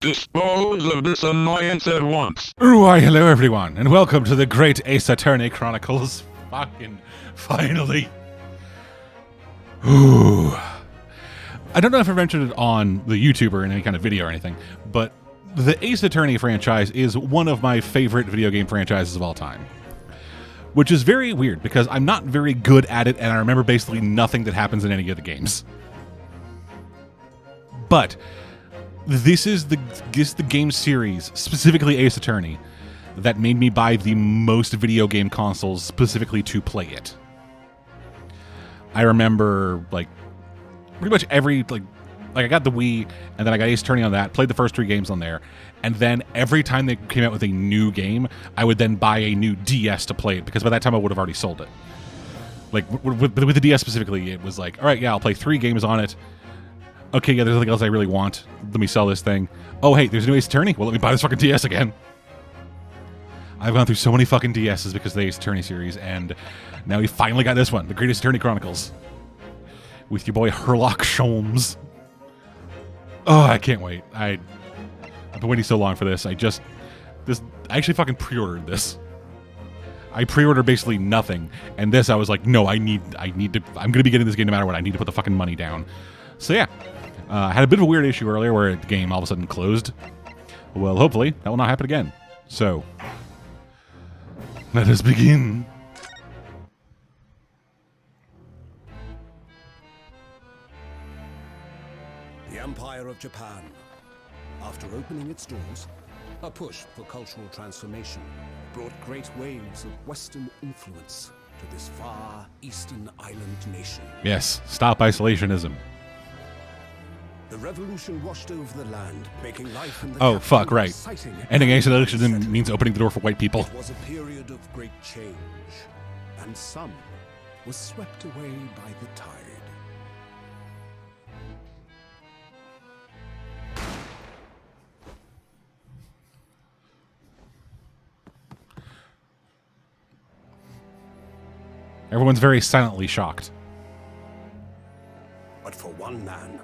Dispose of this annoyance at once. Why, hello everyone, and welcome to the Great Ace Attorney Chronicles. Fucking finally. Ooh. I don't know if I've mentioned it on the YouTube or in any kind of video or anything, but the Ace Attorney franchise is one of my favorite video game franchises of all time. Which is very weird, because I'm not very good at it, and I remember basically nothing that happens in any of the games. But this is the game series, specifically Ace Attorney, that made me buy the most video game consoles specifically to play it. I remember, like, pretty much every, like I got the Wii, and then I got Ace Attorney on that, played the first 3 games on there, and then every time they came out with a new game, I would then buy a new DS to play it, because by that time I would have already sold it. Like, with the DS specifically, it was like, alright, yeah, I'll play 3 games on it. Okay, yeah, there's nothing else I really want. Let me sell this thing. Oh, hey, there's a new Ace Attorney? Well, let me buy this fucking DS again. I've gone through so many fucking DSs because of the Ace Attorney series, and now we finally got this one, the Great Ace Attorney Chronicles. With your boy Herlock Sholmes. Oh, I can't wait. I've been waiting so long for this. I actually fucking pre-ordered this. I pre-ordered basically nothing, and this I was like, no, I need to, I'm gonna be getting this game no matter what. I need to put the fucking money down. So yeah. I had a bit of a weird issue earlier where the game all of a sudden closed. Well, hopefully, that will not happen again. So, let us begin. The Empire of Japan. After opening its doors, a push for cultural transformation brought great waves of Western influence to this far eastern island nation. Yes, stop isolationism. The revolution washed over the land, making life in the Oh, capital fuck, right. exciting. Ending isolationism means opening the door for white people. It was a period of great change, and some was swept away by the tide. Everyone's very silently shocked. But for one man,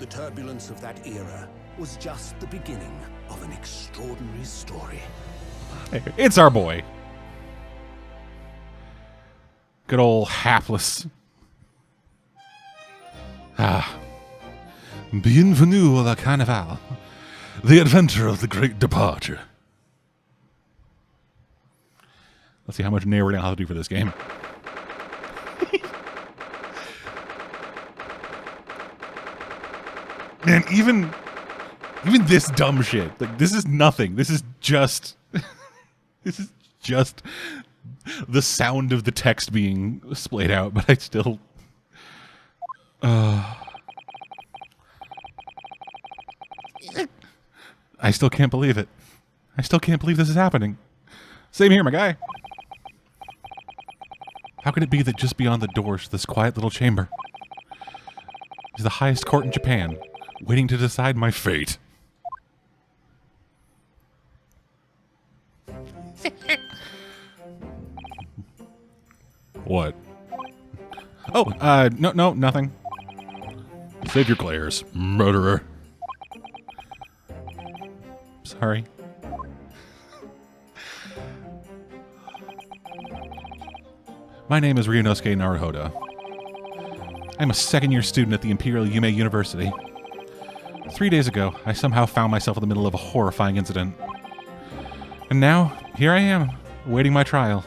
the turbulence of that era was just the beginning of an extraordinary story. It's our boy. Good old hapless. Bienvenue à la Carnival. The adventure of the great departure. Let's see how much narrating I'll have to do for this game. Man, even this dumb shit, like, this is nothing. This is just the sound of the text being splayed out, but I still I still can't believe it. I still can't believe this is happening. Same here, my guy. How can it be that just beyond the doors to this quiet little chamber is the highest court in Japan, waiting to decide my fate? What? Oh, no, nothing. Save your glares, murderer. Sorry. My name is Ryunosuke Naruhodo. I'm a second-year student at the Imperial Yume University. 3 days ago, I somehow found myself in the middle of a horrifying incident. And now, here I am, awaiting my trial.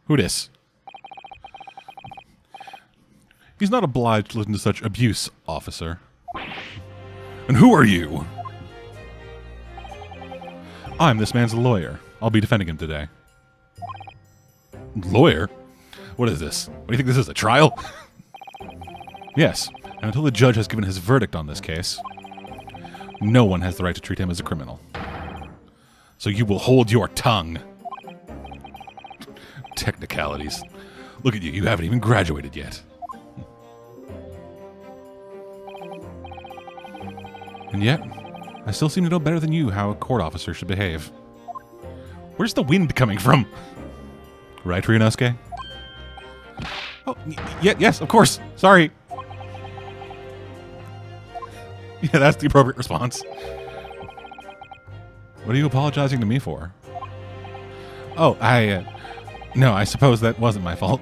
Who dis? He's not obliged to listen to such abuse, officer. And who are you? I'm this man's lawyer. I'll be defending him today. Lawyer? What is this? What do you think this is, a trial? Yes, and until the judge has given his verdict on this case, no one has the right to treat him as a criminal. So you will hold your tongue. Technicalities. Look at you, you haven't even graduated yet. And yet, I still seem to know better than you how a court officer should behave. Where's the wind coming from? Right, Ryunosuke? Oh, yes, of course. Sorry. Yeah, that's the appropriate response. What are you apologizing to me for? Oh, no, I suppose that wasn't my fault.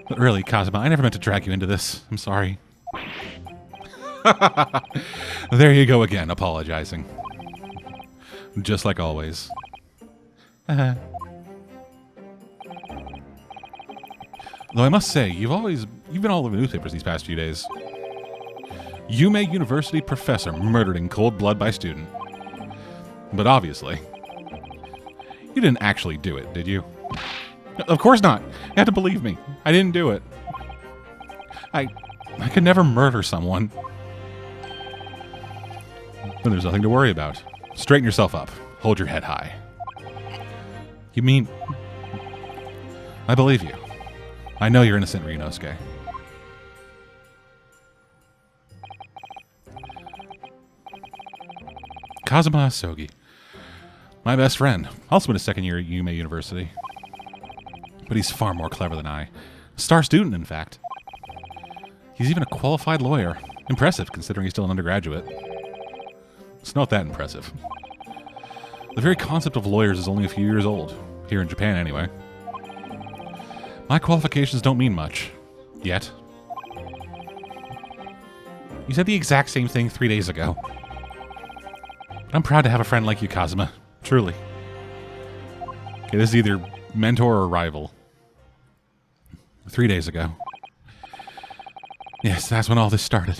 But really, Kazuma, I never meant to drag you into this. I'm sorry. There you go again, apologizing. Just like always. Though I must say, you've been all over the newspapers these past few days. Yume University professor murdered in cold blood by student. But obviously, you didn't actually do it, did you? Of course not. You have to believe me. I didn't do it. I could never murder someone. Then there's nothing to worry about. Straighten yourself up. Hold your head high. You mean... I believe you. I know you're innocent, Ryunosuke. Kazuma Asogi. My best friend. Also in his second year at Yume University. But he's far more clever than I. A star student, in fact. He's even a qualified lawyer. Impressive, considering he's still an undergraduate. It's not that impressive. The very concept of lawyers is only a few years old. Here in Japan, anyway. My qualifications don't mean much. Yet. You said the exact same thing 3 days ago. But I'm proud to have a friend like you, Kazuma. Truly. Okay, this is either mentor or rival. 3 days ago. Yes, that's when all this started.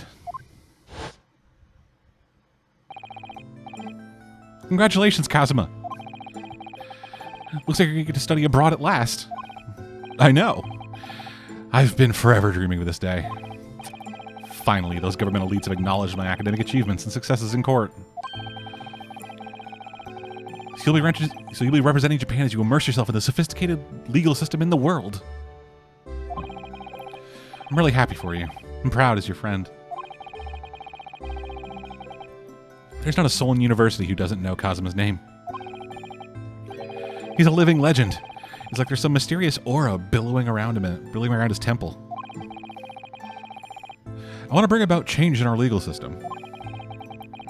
Congratulations, Kazuma. Looks like you're going to get to study abroad at last. I know. I've been forever dreaming of this day. Finally, those government elites have acknowledged my academic achievements and successes in court. So you'll be representing Japan as you immerse yourself in the sophisticated legal system in the world. I'm really happy for you. I'm proud as your friend. There's not a soul in university who doesn't know Kazuma's name. He's a living legend. It's like there's some mysterious aura billowing around him, billowing around his temple. I want to bring about change in our legal system.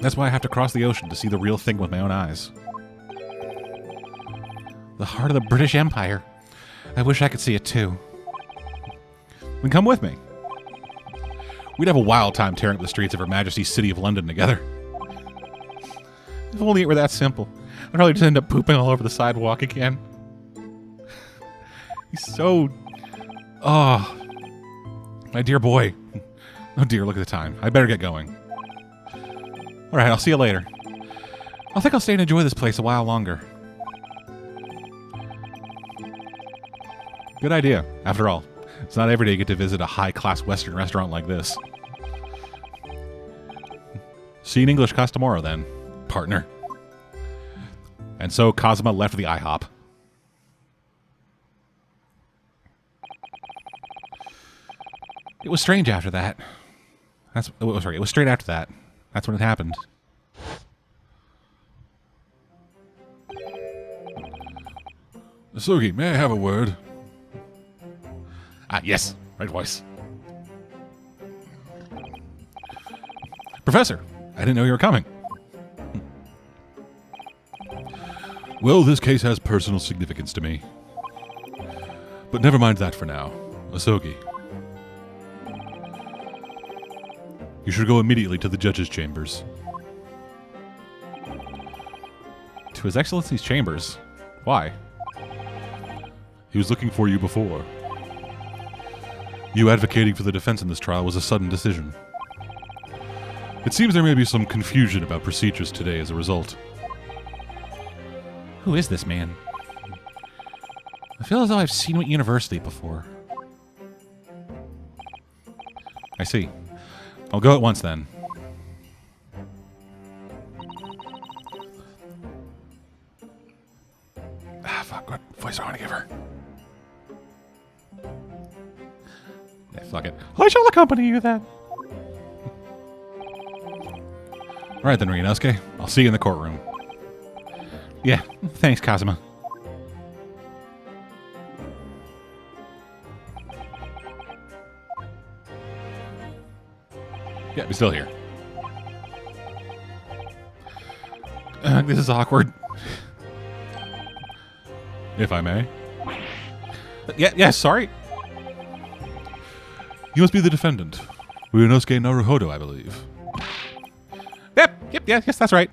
That's why I have to cross the ocean to see the real thing with my own eyes. The heart of the British Empire. I wish I could see it too. Then come with me. We'd have a wild time tearing up the streets of Her Majesty's City of London together. If only it were that simple. I'd probably just end up pooping all over the sidewalk again. He's so... Oh. My dear boy. Oh dear, look at the time. I better get going. Alright, I'll see you later. I think I'll stay and enjoy this place a while longer. Good idea. After all, it's not every day you get to visit a high-class Western restaurant like this. See you in English class tomorrow, then, partner. And so Kazuma left the IHOP. It was strange after that. It was straight after that. That's when it happened. Sugi, may I have a word? Ah, yes. Right voice. Professor, I didn't know you were coming. Well, this case has personal significance to me. But never mind that for now. Asogi. You should go immediately to the judge's chambers. To His Excellency's chambers? Why? He was looking for you before. You advocating for the defense in this trial was a sudden decision. It seems there may be some confusion about procedures today as a result. Who is this man? I feel as though I've seen him at university before. I see. I'll go at once then. Ah, fuck, what voice do I want to give her? Yeah, fuck it. I shall accompany you then. Alright then, Ryunosuke. I'll see you in the courtroom. Yeah, thanks, Kazuma. Yeah, he's still here. This is awkward. If I may. Yeah, sorry. You must be the defendant. Ryunosuke Naruhodo, I believe. Yes, that's right.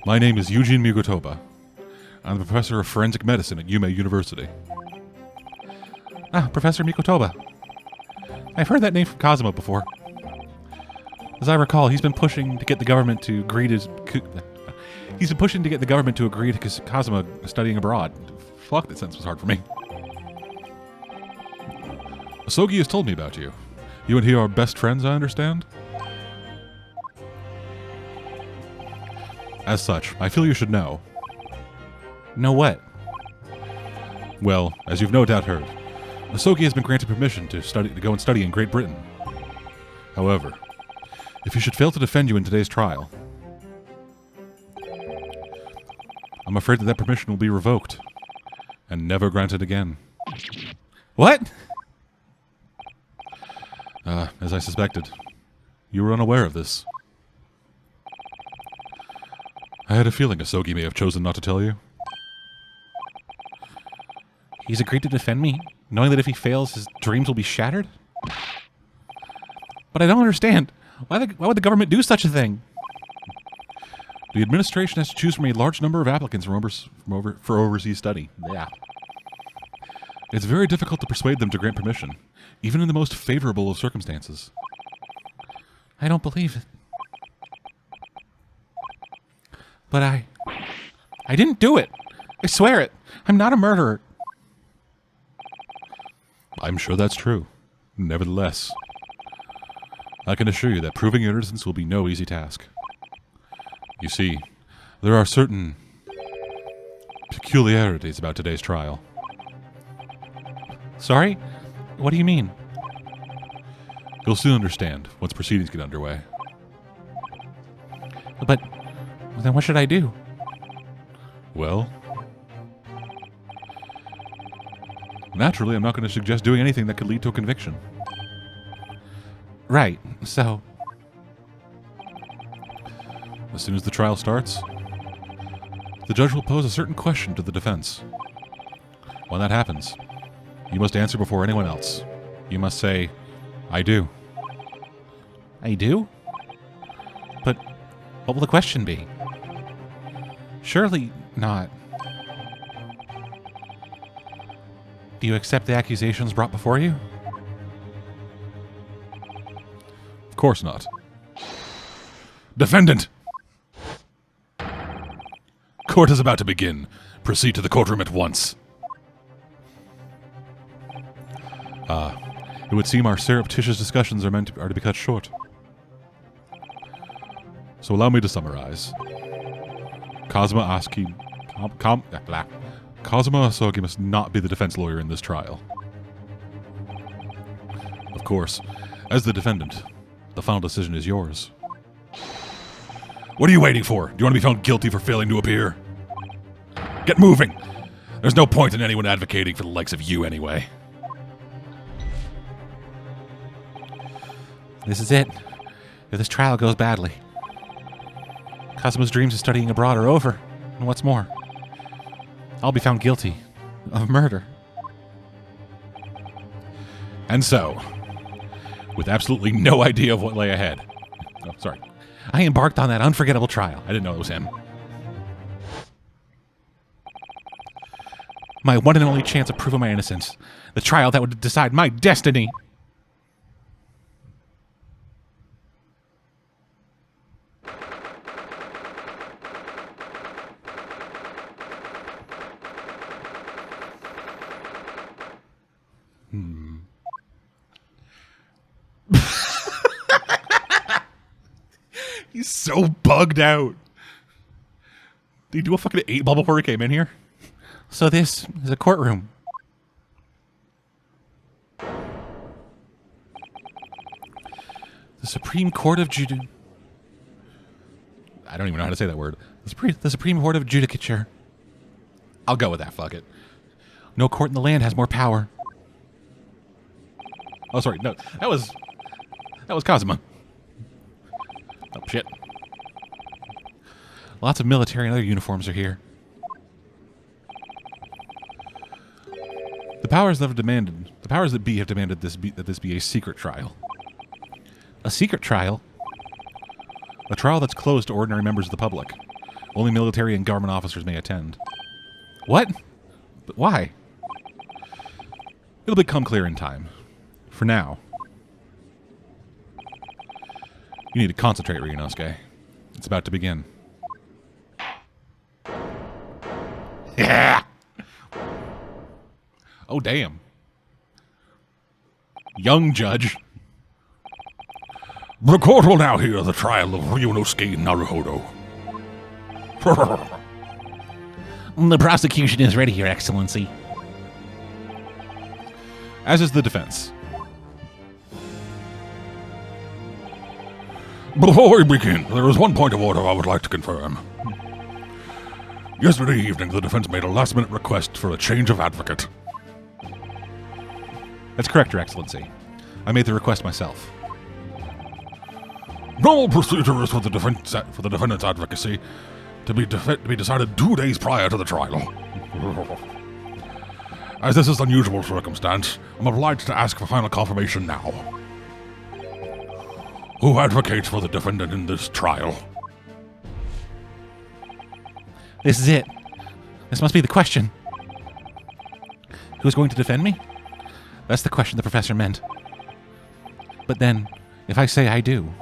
My name is Eugene Mugotoba. I'm the professor of forensic medicine at Yume University. Professor Mugotoba. I've heard that name from Kazuma before. As I recall, he's been pushing to get the government to agree to Kazuma studying abroad. Fuck, that sentence was hard for me. Asogi has told me about you. You and he are best friends, I understand? As such, I feel you should know. Know what? Well, as you've no doubt heard, Asogi has been granted permission to go and study in Great Britain. However, if he should fail to defend you in today's trial, I'm afraid that permission will be revoked and never granted again. What? As I suspected, you were unaware of this. I had a feeling Asogi may have chosen not to tell you. He's agreed to defend me, knowing that if he fails, his dreams will be shattered? But I don't understand. Why would the government do such a thing? The administration has to choose from a large number of applicants for overseas study. Yeah. It's very difficult to persuade them to grant permission, even in the most favorable of circumstances. I don't believe it. But I didn't do it. I swear it. I'm not a murderer. I'm sure that's true. Nevertheless, I can assure you that proving your innocence will be no easy task. You see, there are certain peculiarities about today's trial. Sorry? What do you mean? You'll soon understand once proceedings get underway. But then what should I do? Well, naturally, I'm not going to suggest doing anything that could lead to a conviction. Right, so... As soon as the trial starts, the judge will pose a certain question to the defense. When that happens, you must answer before anyone else. You must say, I do. I do? But what will the question be? Surely not. Do you accept the accusations brought before you? Of course not. Defendant! Court is about to begin. Proceed to the courtroom at once. It would seem our surreptitious discussions are to be cut short. So allow me to summarize. Kazuma Asogi must not be the defense lawyer in this trial. Of course, as the defendant, the final decision is yours. What are you waiting for? Do you want to be found guilty for failing to appear? Get moving! There's no point in anyone advocating for the likes of you anyway. This is it. If this trial goes badly, Kazuma's dreams of studying abroad are over. And what's more, I'll be found guilty of murder. And so, with absolutely no idea of what lay ahead, I embarked on that unforgettable trial. I didn't know it was him. My one and only chance of proving my innocence. The trial that would decide my destiny. He's so bugged out. Did he do a fucking 8-ball before he came in here? So this is a courtroom. The Supreme Court of I don't even know how to say that word. The Supreme Court of Judicature. I'll go with that, fuck it. No court in the land has more power. Oh, sorry. No, that was Kazuma. Oh, shit. Lots of military and other uniforms are here. The powers that be have demanded that this be a secret trial. A secret trial? A trial that's closed to ordinary members of the public. Only military and government officers may attend. What? But why? It'll become clear in time. For now, you need to concentrate, Ryunosuke. It's about to begin. Yeah! Oh, damn. Young judge. The court will now hear the trial of Ryunosuke Naruhodo. The prosecution is ready, Your Excellency. As is the defense. Before we begin, there is one point of order I would like to confirm. Yesterday evening, the defense made a last-minute request for a change of advocate. That's correct, Your Excellency. I made the request myself. Normal procedure is for the defendant's advocacy to be decided 2 days prior to the trial. As this is an unusual circumstance, I'm obliged to ask for final confirmation now. Who advocates for the defendant in this trial? This is it. This must be the question. Who's going to defend me? That's the question the professor meant. But then, if I say I do...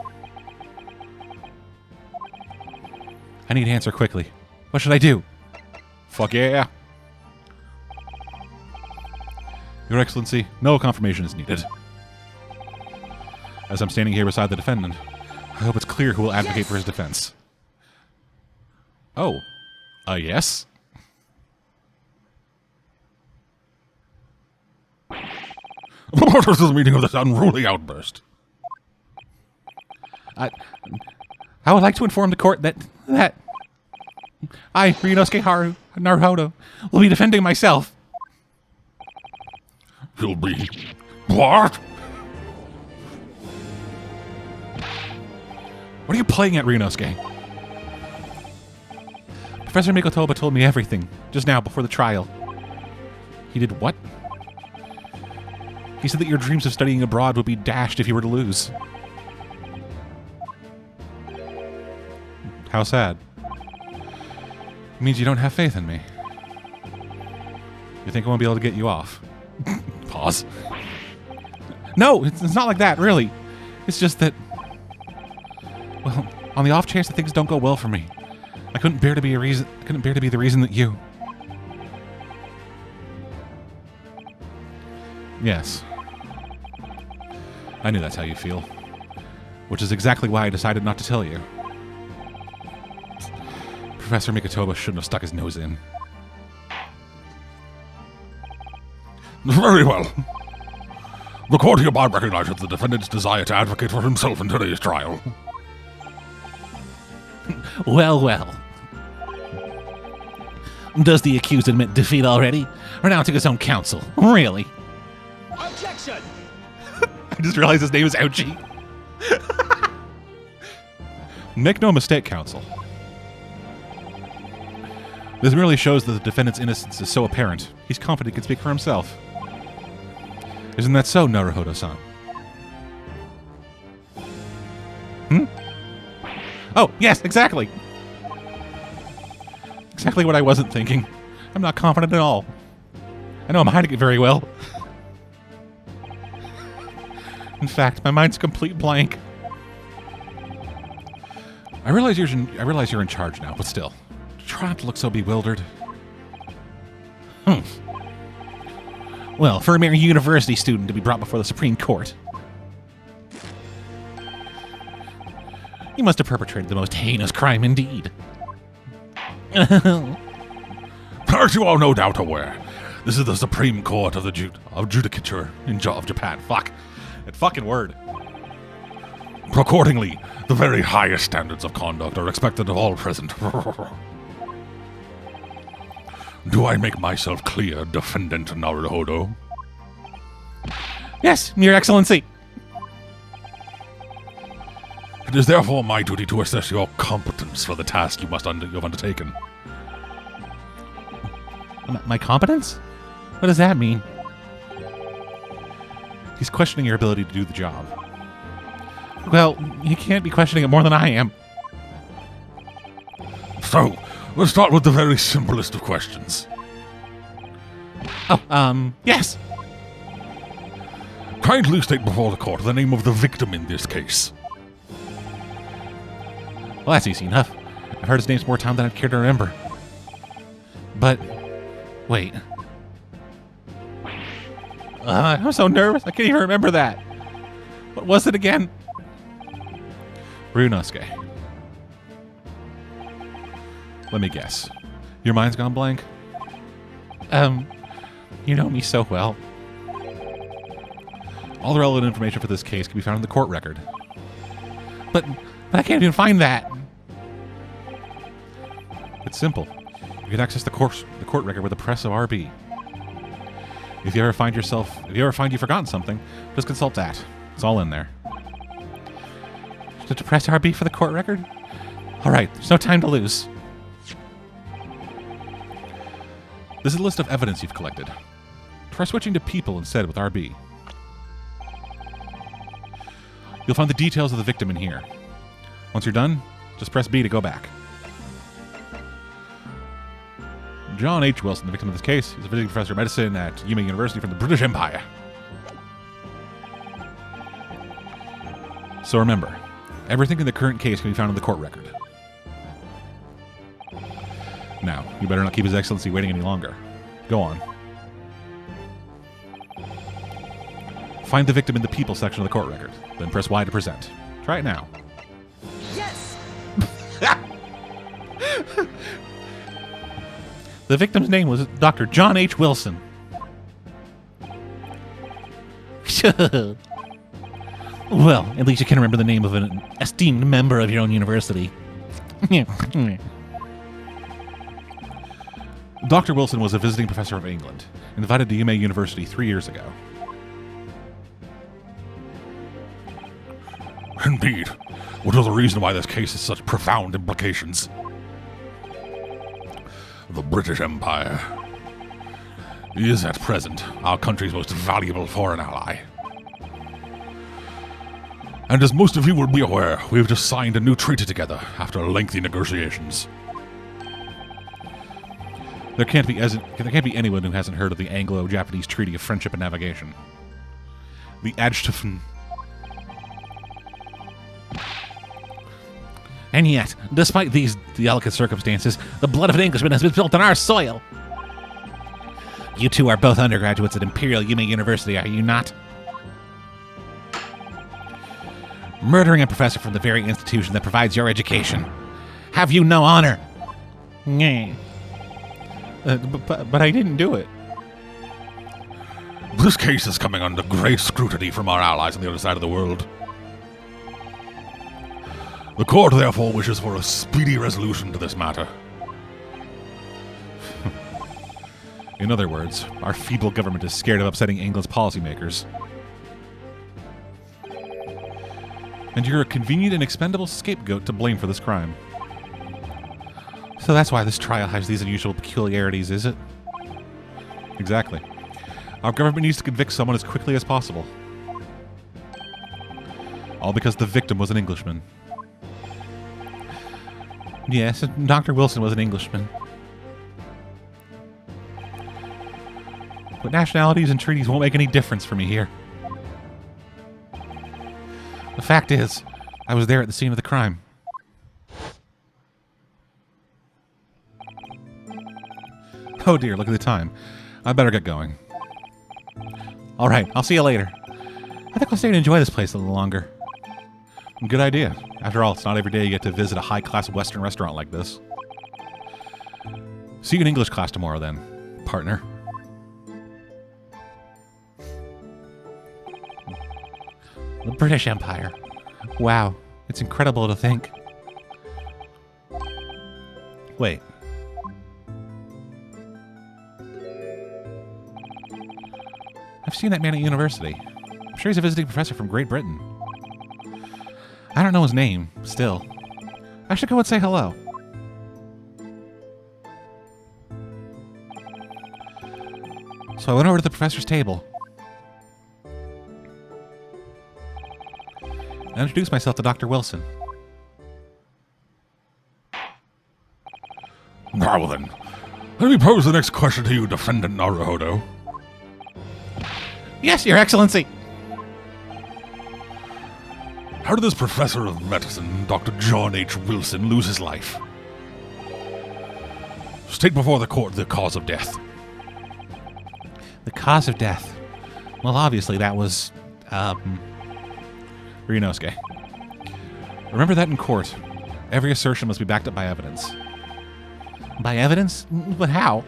I need to answer quickly. What should I do? Fuck yeah. Your Excellency, no confirmation is needed. As I'm standing here beside the defendant, I hope it's clear who will advocate for his defense. Oh. Yes? What is the meaning of this unruly outburst? I would like to inform the court that I, Ryunosuke Naruhodo, will be defending myself. You'll be... What? What are you playing at, Ryunosuke? Professor Mikotoba told me everything, just now, before the trial. He did what? He said that your dreams of studying abroad would be dashed if you were to lose. How sad. It means you don't have faith in me. You think I won't be able to get you off? Pause. No, it's not like that, really. It's just that... Well, on the off chance that things don't go well for me, I couldn't bear to be the reason that you... Yes. I knew that's how you feel. Which is exactly why I decided not to tell you. Professor Mikotoba shouldn't have stuck his nose in. Very well. The court hereby recognizes the defendant's desire to advocate for himself in today's trial. Well, well. Does the accused admit defeat already? Renouncing his own counsel? Really? Objection! I just realized his name is Ouchie. Make no mistake, counsel. This merely shows that the defendant's innocence is so apparent, he's confident he can speak for himself. Isn't that so, Naruhodo-san? Oh, yes, exactly! Exactly what I wasn't thinking. I'm not confident at all. I know I'm hiding it very well. In fact, my mind's a complete blank. I realize you're in charge now, but still. Try not to look so bewildered. Well, for a mere university student to be brought before the Supreme Court. You must have perpetrated the most heinous crime indeed. As you are no doubt aware, this is the Supreme Court of the Judicature of Japan. Fuck. That fucking word. Accordingly, the very highest standards of conduct are expected of all present. Do I make myself clear, Defendant Naruhodo? Yes, Your Excellency. It is therefore my duty to assess your competence for the task you have undertaken. My competence? What does that mean? He's questioning your ability to do the job. Well, you can't be questioning it more than I am. So, let's start with the very simplest of questions. Oh, yes. Kindly state before the court the name of the victim in this case. Well, that's easy enough. I've heard his name more times than I'd care to remember. But, wait. I'm so nervous. I can't even remember that. What was it again? Ryunosuke. Let me guess. Your mind's gone blank? You know me so well. All the relevant information for this case can be found in the court record. But I can't even find that. It's simple. You can access the court record with the press of RB. If you ever find you've forgotten something, just consult that. It's all in there. To press RB for the court record? All right, there's no time to lose. This is a list of evidence you've collected. Try switching to people instead with RB. You'll find the details of the victim in here. Once you're done, just press B to go back. John H. Wilson, the victim of this case, is a visiting professor of medicine at Yuma University from the British Empire. So remember, everything in the current case can be found in the court record. Now, you better not keep His Excellency waiting any longer. Go on. Find the victim in the people section of the court record, then press Y to present. Try it now. Yes! The victim's name was Dr. John H. Wilson. Well, at least you can remember the name of an esteemed member of your own university. Dr. Wilson was a visiting professor of England, invited to Yuma University 3 years ago. Indeed. What is the reason why this case has such profound implications? The British Empire is at present our country's most valuable foreign ally. And as most of you will be aware, we have just signed a new treaty together after lengthy negotiations. There can't be anyone who hasn't heard of the Anglo-Japanese Treaty of Friendship and Navigation. The Adjtfen. And yet, despite these delicate circumstances, the blood of an Englishman has been spilt on our soil. You two are both undergraduates at Imperial Yuma University, are you not? Murdering a professor from the very institution that provides your education. Have you no honor? But I didn't do it. This case is coming under great scrutiny from our allies on the other side of the world. The court therefore wishes for a speedy resolution to this matter. In other words, our feeble government is scared of upsetting England's policymakers. And you're a convenient and expendable scapegoat to blame for this crime. So that's why this trial has these unusual peculiarities, is it? Exactly. Our government needs to convict someone as quickly as possible. All because the victim was an Englishman. Yes, Dr. Wilson was an Englishman. But nationalities and treaties won't make any difference for me here. The fact is, I was there at the scene of the crime. Oh dear, look at the time. I better get going. All right, I'll see you later. I think I'll stay and enjoy this place a little longer. Good idea. After all, it's not every day you get to visit a high-class Western restaurant like this. See you in English class tomorrow then, partner. The British Empire. Wow, it's incredible to think. Wait. I've seen that man at university. I'm sure he's a visiting professor from Great Britain. I don't know his name, still. I should go and say hello. So I went over to the professor's table. I introduced myself to Dr. Wilson. Now then, let me pose the next question to you, Defendant Naruhodo. Yes, Your Excellency. How did this professor of medicine, Dr. John H. Wilson, lose his life? State before the court the cause of death. The cause of death. Well, obviously that was, Ryunosuke. Remember that in court. Every assertion must be backed up by evidence. By evidence? But how?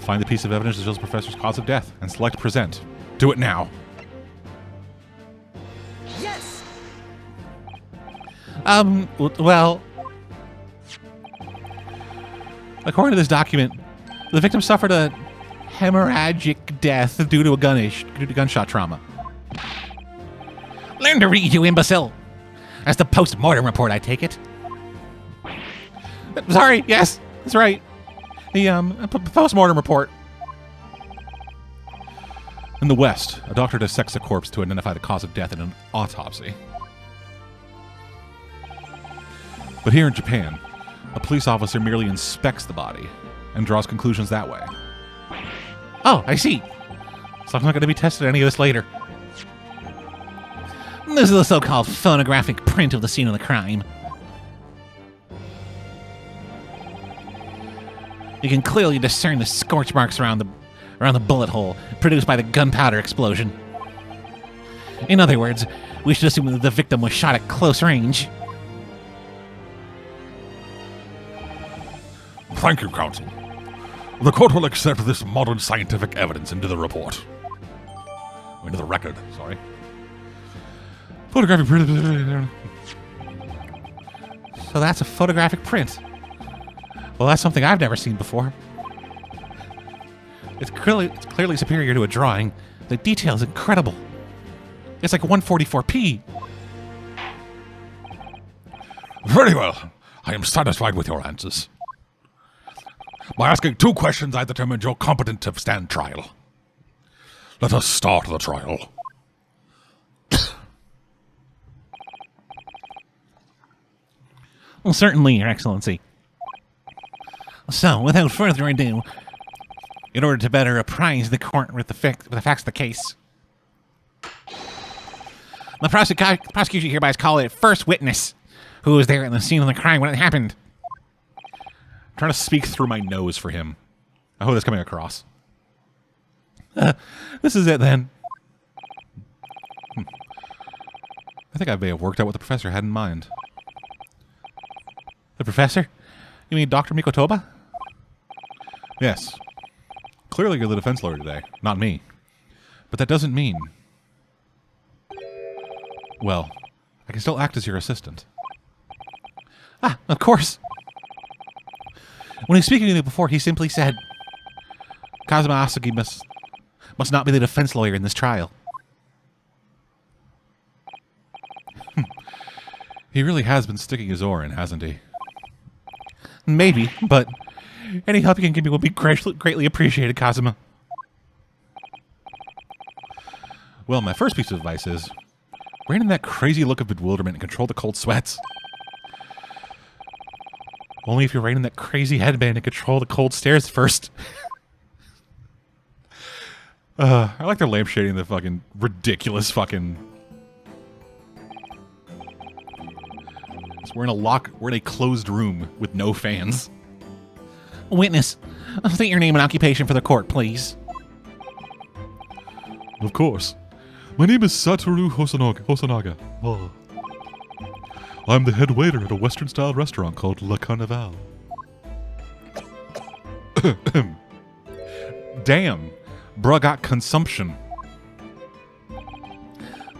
Find the piece of evidence that shows the professor's cause of death and select present. Do it now. Yes! Well, according to this document, the victim suffered a hemorrhagic death due to gunshot trauma. Learn to read, you imbecile! That's the post-mortem report, I take it. Sorry, yes, that's right. The post-mortem report. In the West, a doctor dissects a corpse to identify the cause of death in an autopsy. But here in Japan, a police officer merely inspects the body and draws conclusions that way. Oh, I see. So I'm not going to be tested any of this later. This is the so-called photographic print of the scene of the crime. You can clearly discern the scorch marks around the bullet hole produced by the gunpowder explosion. In other words, we should assume that the victim was shot at close range. Thank you, counsel. The court will accept this modern scientific evidence into the report. Into the record, sorry. Photographic print. So that's a photographic print. Well, that's something I've never seen before. It's clearly superior to a drawing. The detail is incredible. It's like 144p. Very well. I am satisfied with your answers. By asking 2 questions, I determined you're competent to stand trial. Let us start the trial. Well, certainly, Your Excellency. So, without further ado, in order to better apprise the court with the facts of the case, the prosecution hereby is called a first witness who was there at the scene of the crime when it happened. I'm trying to speak through my nose for him. I hope that's coming across. This is it, then. I think I may have worked out what the professor had in mind. The professor? You mean Dr. Mikotoba? Yes. Clearly you're the defense lawyer today, not me. But that doesn't mean... Well, I can still act as your assistant. Ah, of course. When he was speaking to me before, he simply said, Kazuma Asagi must not be the defense lawyer in this trial. He really has been sticking his oar in, hasn't he? Maybe, but any help you can give me will be greatly appreciated, Kazuma. Well, my first piece of advice is, rein in that crazy look of bewilderment and control the cold sweats. Only if you rein in that crazy headband and control the cold stares first. I like their lampshading the fucking ridiculous fucking... We're in a closed room with no fans. Witness, state your name and occupation for the court, please. Of course. My name is Satoru Hosonaga. Oh. I'm the head waiter at a Western-style restaurant called Le Carnaval. Damn. Bruh got consumption.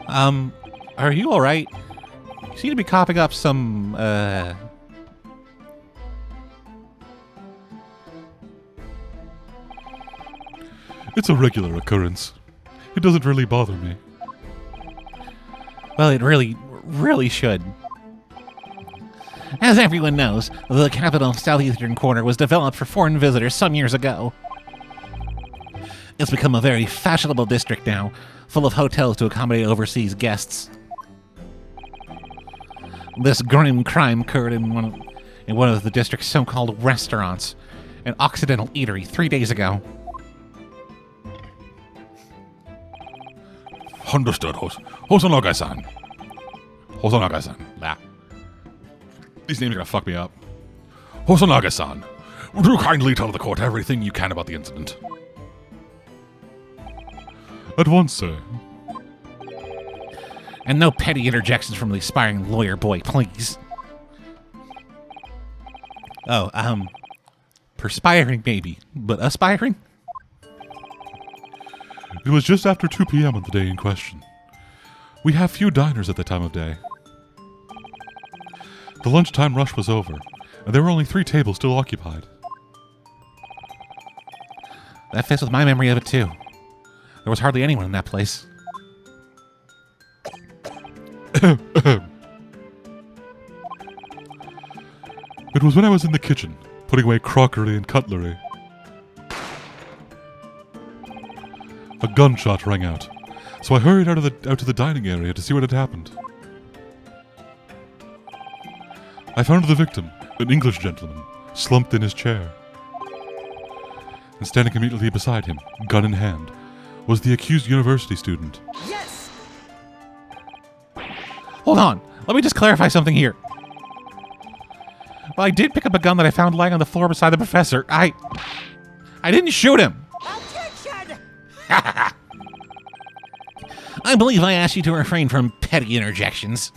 Are you alright? You seem to be coughing up some, It's a regular occurrence. It doesn't really bother me. Well, it really should. As everyone knows, the capital southeastern corner was developed for foreign visitors some years ago. It's become a very fashionable district now, full of hotels to accommodate overseas guests. This grim crime occurred in one of the district's so-called restaurants, an Occidental eatery, 3 days ago. Understood, Hosonaga-san. Hosonaga-san. Nah. These names are gonna fuck me up. Hosonaga-san, would you kindly tell the court everything you can about the incident? At once, sir. And no petty interjections from the aspiring lawyer boy, please. Oh, perspiring maybe, but aspiring? It was just after 2 p.m. on the day in question. We have few diners at that time of day. The lunchtime rush was over, and there were only 3 tables still occupied. That fits with my memory of it, too. There was hardly anyone in that place. It was when I was in the kitchen, putting away crockery and cutlery. A gunshot rang out, so I hurried out to the dining area to see what had happened. I found the victim, an English gentleman, slumped in his chair. And standing immediately beside him, gun in hand, was the accused university student. Yes! Hold on, let me just clarify something here. Well, I did pick up a gun that I found lying on the floor beside the professor. I didn't shoot him. Objection! I believe I asked you to refrain from petty interjections.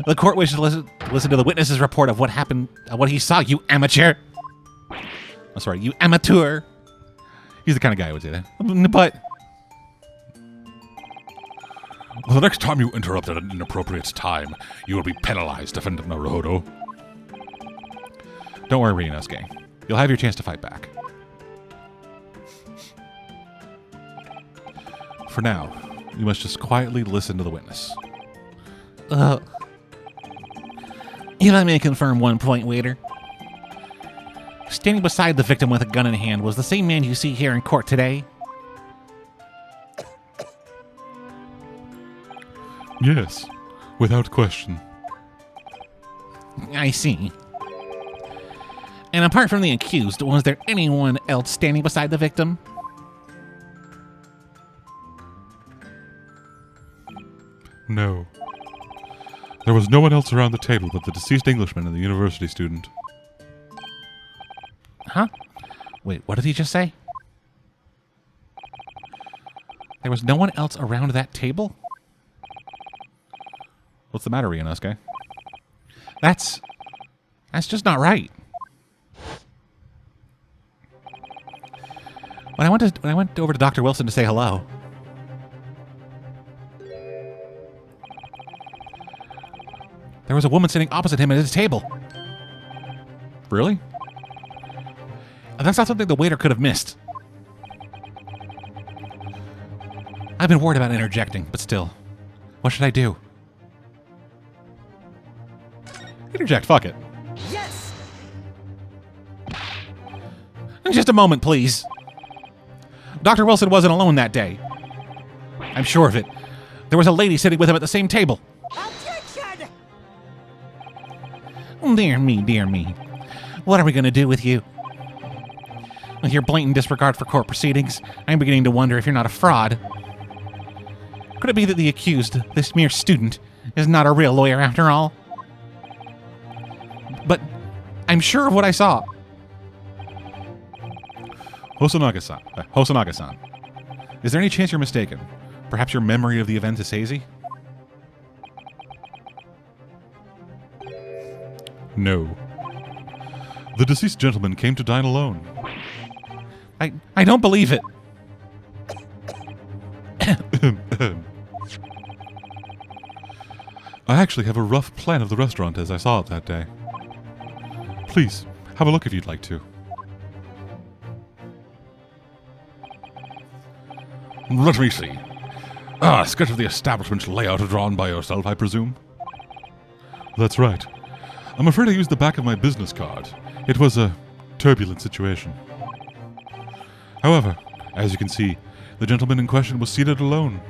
The court wishes to listen to the witness's report of what happened, what he saw, you amateur. I'm sorry, you amateur. He's the kind of guy who would say that. But Well, the next time you interrupt at an inappropriate time, you will be penalized, Defendant Naruhodo. Don't worry, Ryunosuke. You'll have your chance to fight back. For now, you must just quietly listen to the witness. If I may confirm one point, waiter. Standing beside the victim with a gun in hand was the same man you see here in court today. Yes, without question. I see. And apart from the accused, was there anyone else standing beside the victim? No. There was no one else around the table but the deceased Englishman and the university student. Huh? Wait, what did he just say? There was no one else around that table? What's the matter, Ryunosuke? That's just not right. When I went over to Dr. Wilson to say hello, there was a woman sitting opposite him at his table. Really? That's not something the waiter could have missed. I've been worried about interjecting, but still. What should I do? Interject, fuck it. Yes! Just a moment, please. Dr. Wilson wasn't alone that day. I'm sure of it. There was a lady sitting with him at the same table. Objection! Dear me, dear me. What are we going to do with you? With your blatant disregard for court proceedings, I'm beginning to wonder if you're not a fraud. Could it be that the accused, this mere student, is not a real lawyer after all? But I'm sure of what I saw. Hosonaga-san, is there any chance you're mistaken? Perhaps your memory of the event is hazy? No. The deceased gentleman came to dine alone. I don't believe it. I actually have a rough plan of the restaurant as I saw it that day. Please, have a look if you'd like to. Let me see. A sketch of the establishment's layout drawn by yourself, I presume? That's right. I'm afraid I used the back of my business card. It was a turbulent situation. However, as you can see, the gentleman in question was seated alone.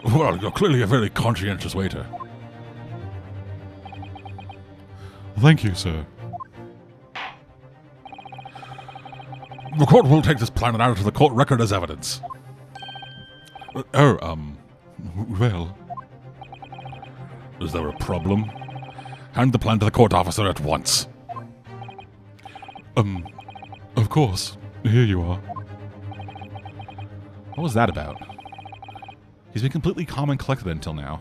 Well, you're clearly a very conscientious waiter. Thank you, sir. The court will take this plan out of the court record as evidence. Well... Is there a problem? Hand the plan to the court officer at once. Of course. Here you are. What was that about? He's been completely calm and collected until now.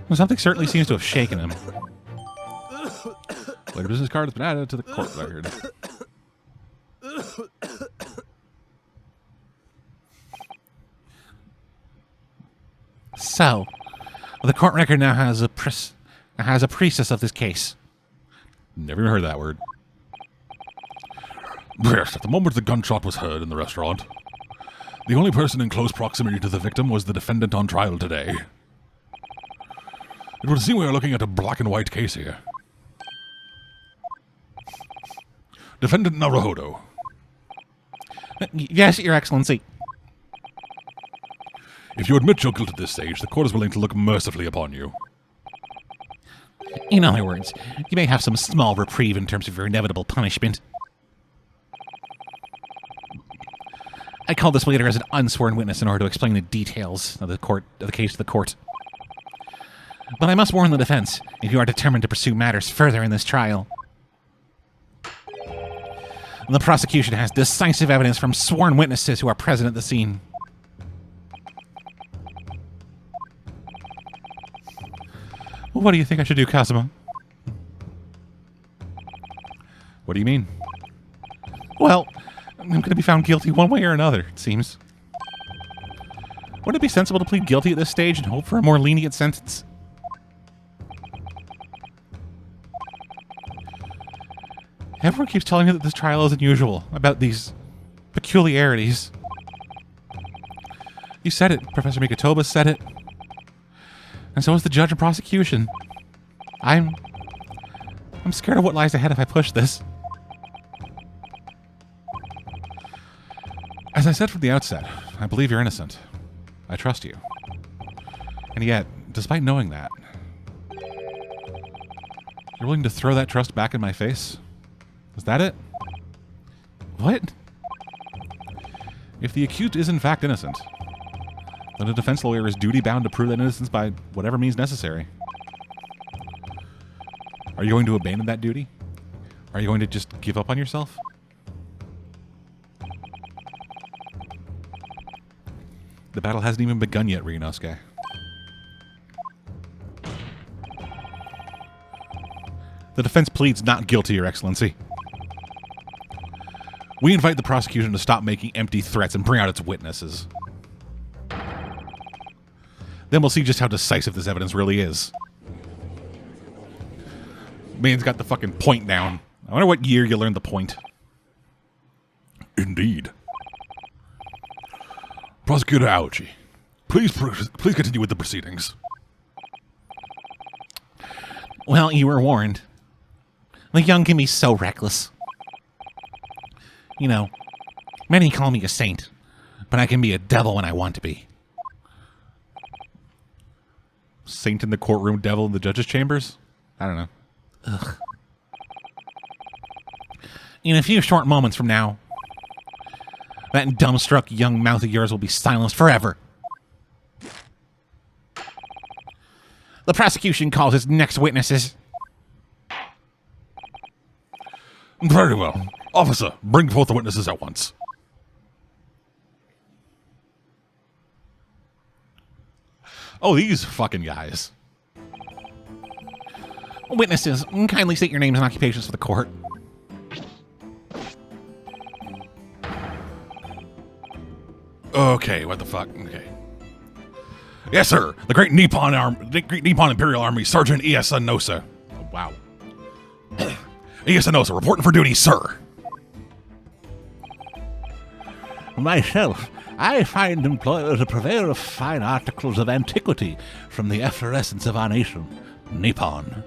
Well, something certainly seems to have shaken him. Later business card has been added to the court record. So, the court record now has a priestess of this case. Never even heard that word. Yes, at the moment the gunshot was heard in the restaurant, the only person in close proximity to the victim was the defendant on trial today. It would seem we are looking at a black and white case here. Defendant Naruhodo. Yes, Your Excellency. If you admit your guilt at this stage, the court is willing to look mercifully upon you. In other words, you may have some small reprieve in terms of your inevitable punishment. I called this waiter as an unsworn witness in order to explain the details of the case to the court. But I must warn the defense, if you are determined to pursue matters further in this trial. The prosecution has decisive evidence from sworn witnesses who are present at the scene. Well, what do you think I should do, Kazuma? What do you mean? Well, I'm going to be found guilty one way or another, it seems. Wouldn't it be sensible to plead guilty at this stage and hope for a more lenient sentence? Everyone keeps telling me that this trial is unusual, about these peculiarities. You said it. Professor Mikotoba said it. And so is the judge and prosecution. I'm scared of what lies ahead if I push this. As I said from the outset, I believe you're innocent. I trust you. And yet, despite knowing that, you're willing to throw that trust back in my face? Is that it? What? If the accused is in fact innocent, then a defense lawyer is duty-bound to prove that innocence by whatever means necessary. Are you going to abandon that duty? Are you going to just give up on yourself? The battle hasn't even begun yet, Ryunosuke. The defense pleads not guilty, Your Excellency. We invite the prosecution to stop making empty threats and bring out its witnesses. Then we'll see just how decisive this evidence really is. Man's got the fucking point down. I wonder what year you learned the point. Indeed. Prosecutor Aochi, please continue with the proceedings. Well, you were warned. The young can be so reckless. You know, many call me a saint, but I can be a devil when I want to be. Saint in the courtroom, devil in the judge's chambers? I don't know. Ugh. In a few short moments from now, that dumbstruck young mouth of yours will be silenced forever. The prosecution calls its next witnesses. Very well. Officer, bring forth the witnesses at once. Oh, these fucking guys. Witnesses, kindly state your names and occupations for the court. Okay, what the fuck? Okay. Yes, sir. The Great Nippon Imperial Army, Sergeant E.S. Nosa. Oh, wow. Yes and no, sir. Reporting for duty, sir. Myself, I find employers a purveyor of fine articles of antiquity from the efflorescence of our nation, Nippon.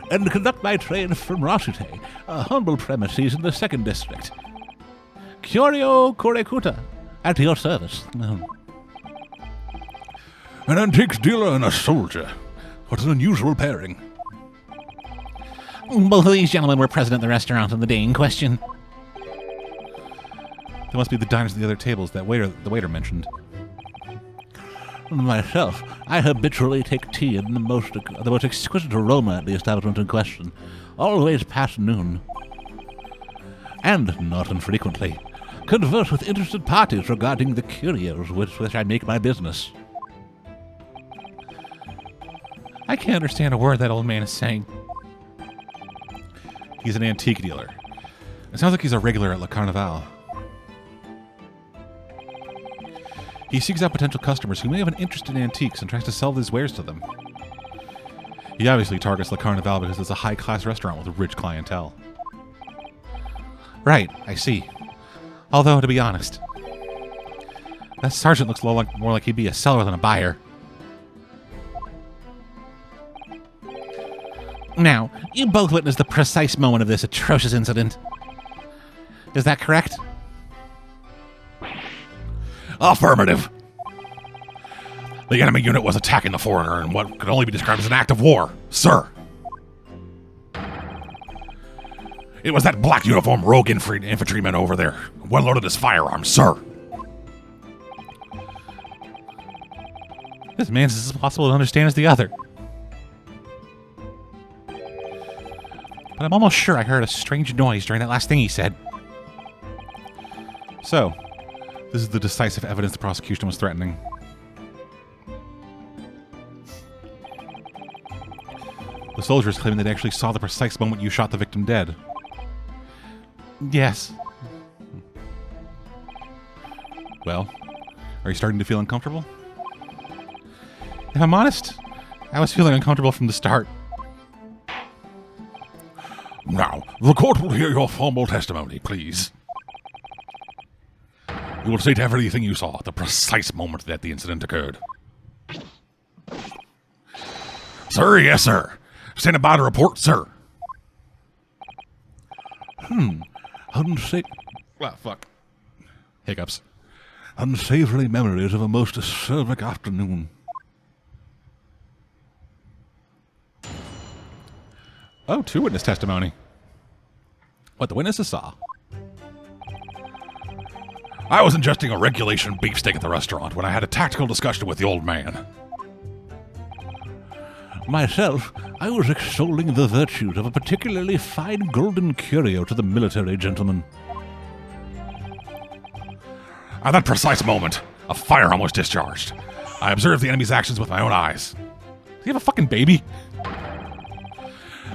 And conduct my trade from Rashite, a humble premises in the 2nd District. Curio Kurekuta, at your service. An antiques dealer and a soldier. What an unusual pairing. Both of these gentlemen were present at the restaurant on the day in question. There must be the diners at the other tables that the waiter mentioned. Myself, I habitually take tea in the most exquisite aroma at the establishment in question, always past noon. And, not infrequently, converse with interested parties regarding the curios with which I make my business. I can't understand a word that old man is saying. He's an antique dealer. It sounds like he's a regular at Le Carnaval. He seeks out potential customers who may have an interest in antiques and tries to sell his wares to them. He obviously targets Le Carnaval because it's a high-class restaurant with a rich clientele. Right, I see. Although, to be honest, that sergeant looks more like he'd be a seller than a buyer. Now, you both witnessed the precise moment of this atrocious incident. Is that correct? Affirmative. The enemy unit was attacking the foreigner in what could only be described as an act of war, sir. It was that black uniform rogue infantryman over there, well loaded his firearms, sir. This man's as impossible to understand as the other. But I'm almost sure I heard a strange noise during that last thing he said. So, this is the decisive evidence the prosecution was threatening. The soldiers claiming that they actually saw the precise moment you shot the victim dead. Yes. Well, are you starting to feel uncomfortable? If I'm honest, I was feeling uncomfortable from the start. Now, the court will hear your formal testimony, please. You will state everything you saw at the precise moment that the incident occurred. Sir, yes, sir. Standing by to report, sir. Fuck. Hiccups. Unsavory memories of a most acerbic afternoon. Oh, 2 witness testimony. What the witnesses saw. I was ingesting a regulation beefsteak at the restaurant when I had a tactical discussion with the old man. Myself, I was extolling the virtues of a particularly fine golden curio to the military gentleman. At that precise moment, a firearm was discharged. I observed the enemy's actions with my own eyes. Does he have a fucking baby?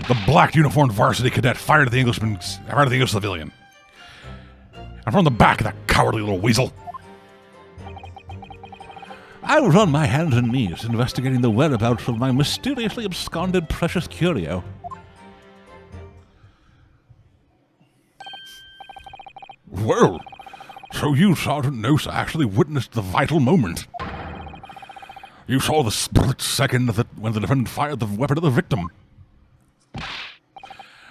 The black uniformed varsity cadet fired at the English civilian. And from the back of that cowardly little weasel. I was on my hands and knees investigating the whereabouts of my mysteriously absconded precious curio. Well, so you, Sergeant Nosa, actually witnessed the vital moment. You saw the split second when the defendant fired the weapon at the victim.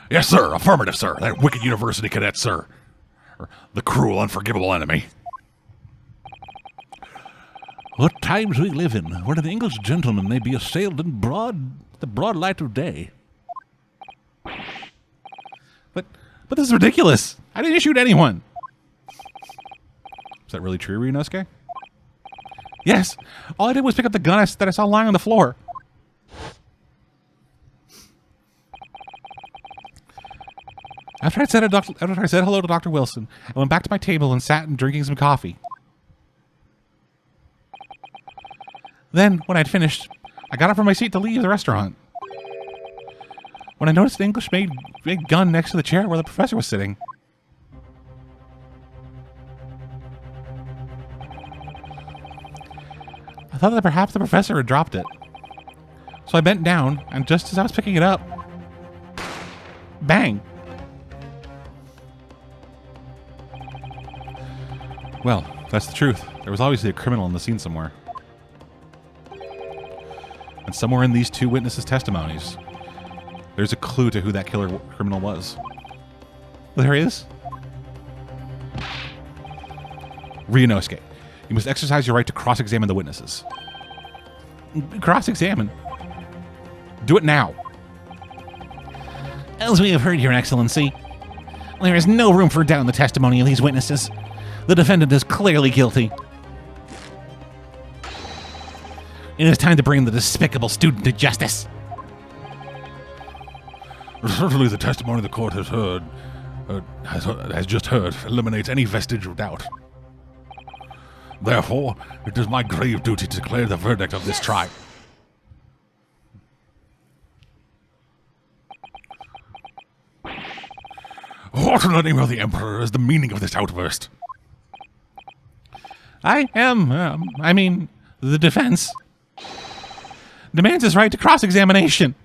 Yes, sir. Affirmative, sir. That wicked university cadet, sir. The cruel, unforgivable enemy. What times we live in, when an English gentleman may be assailed in the broad light of day. But this is ridiculous. I didn't shoot anyone. Is that really true, Ryunosuke? Yes. All I did was pick up the gun that I saw lying on the floor. After I said hello to Dr. Wilson, I went back to my table and sat and drinking some coffee. Then, when I'd finished, I got up from my seat to leave the restaurant. When I noticed an English-made gun next to the chair where the professor was sitting. I thought that perhaps the professor had dropped it. So I bent down, and just as I was picking it up, Bang. Well, that's the truth. There was obviously a criminal on the scene somewhere. And somewhere in these two witnesses' testimonies, there's a clue to who that killer criminal was. There is? Ryunosuke, you must exercise your right to cross-examine the witnesses. Cross-examine? Do it now. As we have heard, Your Excellency, there is no room for doubt in the testimony of these witnesses. The defendant is clearly guilty. It is time to bring the despicable student to justice. Certainly the testimony the court has heard, has just heard, eliminates any vestige of doubt. Therefore, it is my grave duty to declare the verdict of this trial. What in the name of the Emperor is the meaning of this outburst? The defense demands his right to cross-examination.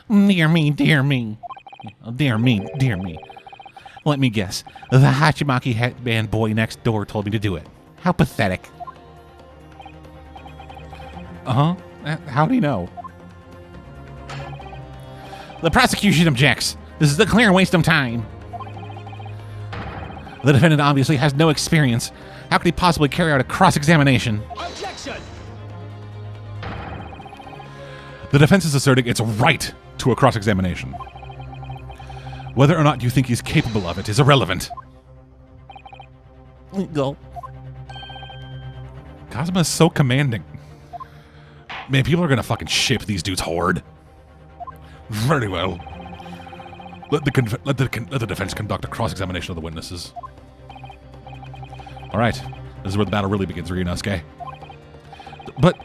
Dear me, dear me. Oh, dear me, dear me. Let me guess. The Hachimaki headband boy next door told me to do it. How pathetic. Uh-huh. How do you know? The prosecution objects. This is a clear waste of time. The defendant obviously has no experience. How could he possibly carry out a cross-examination? Objection! The defense is asserting its right to a cross-examination. Whether or not you think he's capable of it is irrelevant. Go. Kazuma is so commanding. Man, people are gonna fucking ship these dudes hard. Very well. Let the defense conduct a cross-examination of the witnesses. All right, this is where the battle really begins, Ryunosuke. But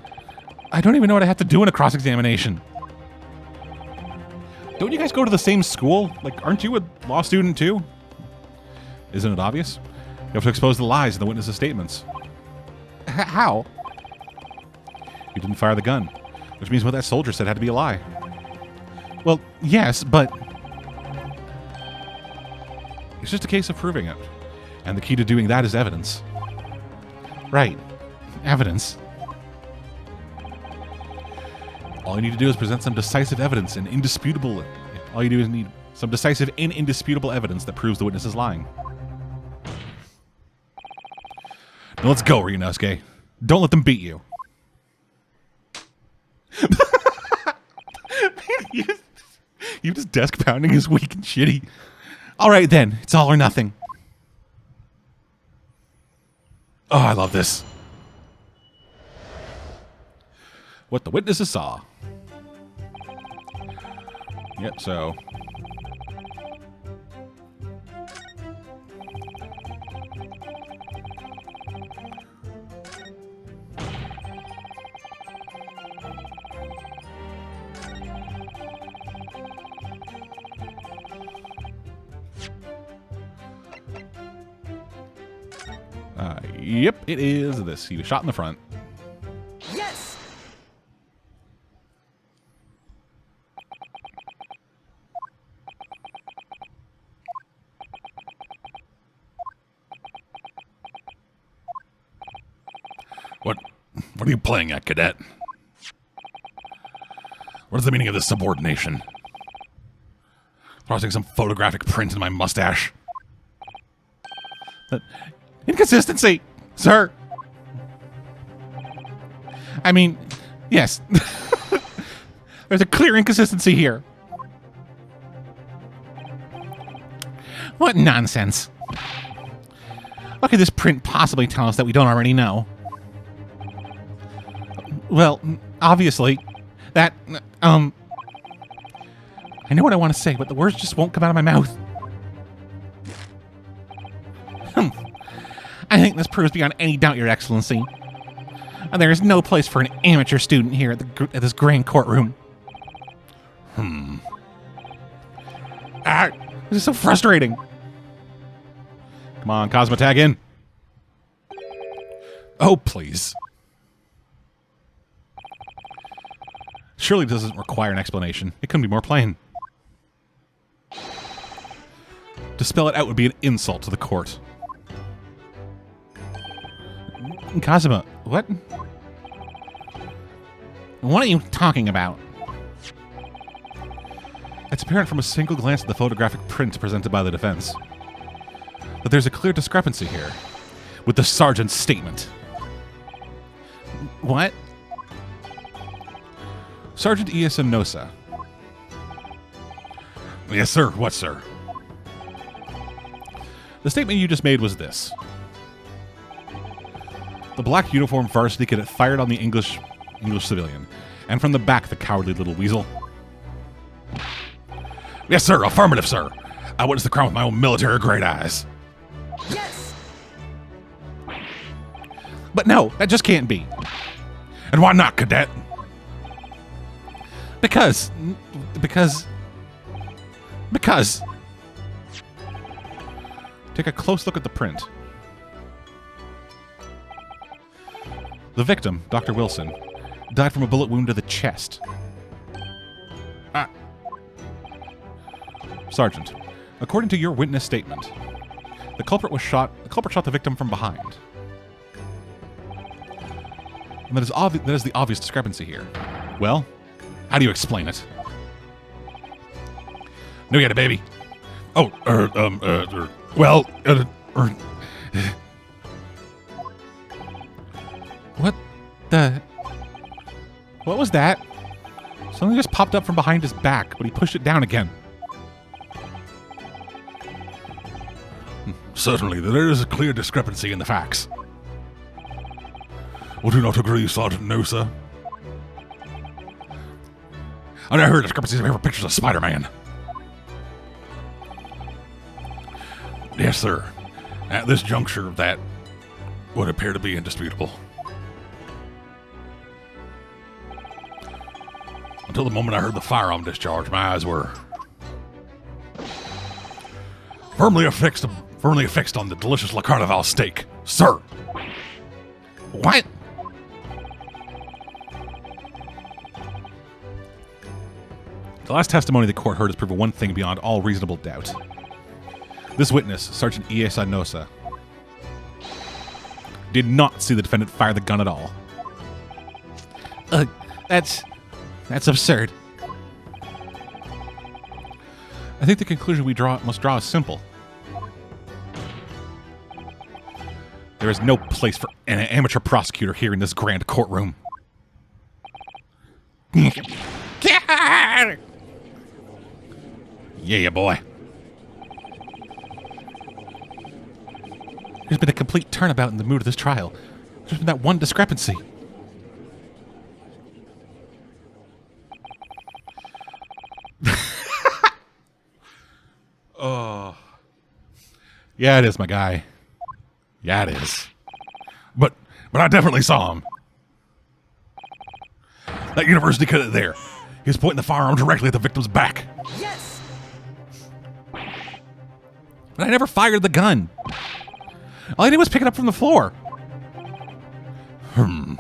I don't even know what I have to do in a cross-examination. Don't you guys go to the same school? Like, aren't you a law student too? Isn't it obvious? You have to expose the lies in the witnesses' statements. How? You didn't fire the gun, which means what that soldier said had to be a lie. Well, yes, but It's just a case of proving it. And the key to doing that is evidence. right. Evidence. All you need to do is present some decisive evidence and indisputable. All you do is need some decisive and indisputable evidence that proves the witness is lying. Now let's go, Ryunosuke. Don't let them beat you. You just desk pounding is weak and shitty. All right, then. It's all or nothing. Oh, I love this. What the witnesses saw. Yep, so. Yep, it is this. He was shot in the front. Yes! What are you playing at, cadet? What is the meaning of this subordination? Thrusting some photographic print in my mustache. Inconsistency, sir. I mean, yes. There's a clear inconsistency here. What nonsense. What could this print possibly tell us that we don't already know? Well, obviously, that, I know what I want to say, but the words just won't come out of my mouth. I think this proves beyond any doubt, Your Excellency. There is no place for an amateur student here at this grand courtroom. This is so frustrating. Come on, Cosmo, tag in. Oh, please. Surely this doesn't require an explanation. It couldn't be more plain. To spell it out would be an insult to the court. Kazuma, what? What are you talking about? It's apparent from a single glance at the photographic print presented by the defense that there's a clear discrepancy here with the sergeant's statement. What? Sergeant Iasa Nosa. Yes, sir. What, sir? The statement you just made was this. The black uniformed varsity cadet fired on the English civilian, and from the back, the cowardly little weasel. Yes, sir. Affirmative, sir. I witnessed the crime with my own military-grade eyes. Yes! But no, that just can't be. And why not, cadet? Because. Take a close look at the print. The victim, Dr. Wilson, died from a bullet wound to the chest. Sergeant, according to your witness statement, the culprit shot the victim from behind. And that is the obvious discrepancy here. Well, how do you explain it? No, you had a baby. Oh, What the... What was that? Something just popped up from behind his back, but he pushed it down again. Certainly, there is a clear discrepancy in the facts. Would you not agree, Sergeant Nosa? I never heard discrepancies of pictures of Spider-Man. Yes, sir. At this juncture, that would appear to be indisputable. Until the moment I heard the firearm discharge, my eyes were firmly affixed on the delicious La Carnival steak, sir. What? The last testimony the court heard has proven one thing beyond all reasonable doubt. This witness, Sergeant Iasa Nosa, did not see the defendant fire the gun at all. That's absurd. I think the conclusion we must draw is simple. There is no place for an amateur prosecutor here in this grand courtroom. Yeah, boy. There's been a complete turnabout in the mood of this trial. There's been that one discrepancy. Oh. Yeah, it is, my guy. Yeah, it is. But I definitely saw him. That university cadet there. He was pointing the firearm directly at the victim's back. Yes! But I never fired the gun. All I did was pick it up from the floor. And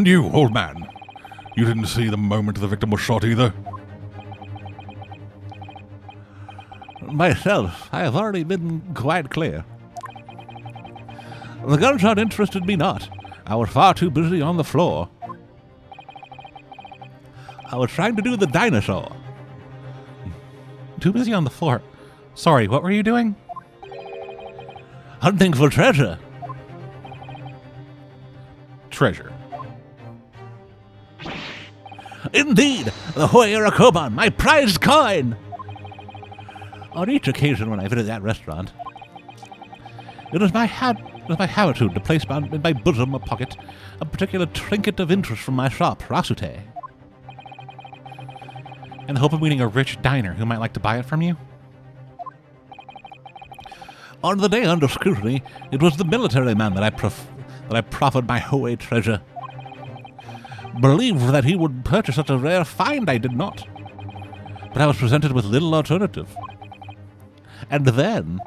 you, old man, you didn't see the moment the victim was shot either? Myself, I have already been quite clear. The gunshot interested me not. I was far too busy on the floor. I was trying to do the dinosaur. Too busy on the floor. Sorry, what were you doing? Hunting for treasure. Treasure. Indeed, the Hoya Rakoban, my prized coin. On each occasion when I visit that restaurant, it is my habitude to place in my bosom or pocket a particular trinket of interest from my shop, Rasute. In the hope of meeting a rich diner who might like to buy it from you? On the day under scrutiny, it was the military man that I proffered my Hoya treasure. Believed that he would purchase such a rare find, I did not. But I was presented with little alternative. And then,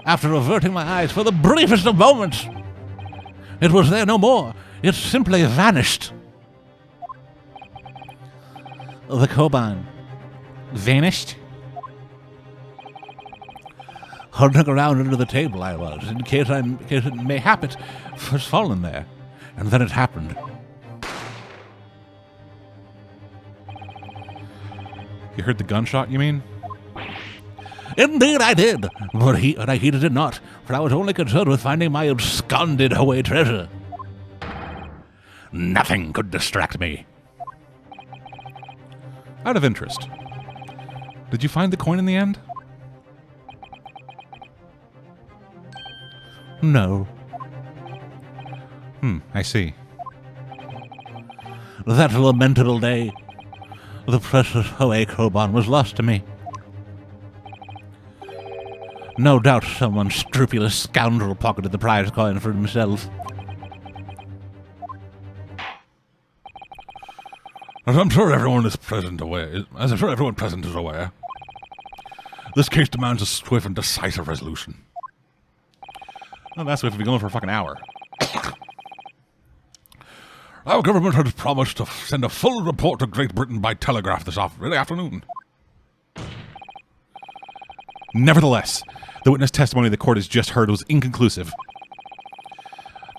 after averting my eyes for the briefest of moments, it was there no more. It simply vanished. The Koban vanished? Hunting around under the table I was, in case it mayhap it was fallen there. And then it happened. You heard the gunshot, you mean? Indeed I did, but I heeded it not, for I was only concerned with finding my absconded away treasure. Nothing could distract me. Out of interest, did you find the coin in the end? No. I see. That lamentable day, the precious Hoei Koban was lost to me. No doubt some scrupulous scoundrel pocketed the prize coin for himself. As I'm sure everyone present is aware, this case demands a swift and decisive resolution. Well, that's what we've been going for a fucking hour. Our government has promised to send a full report to Great Britain by telegraph this afternoon. Nevertheless, the witness testimony the court has just heard was inconclusive.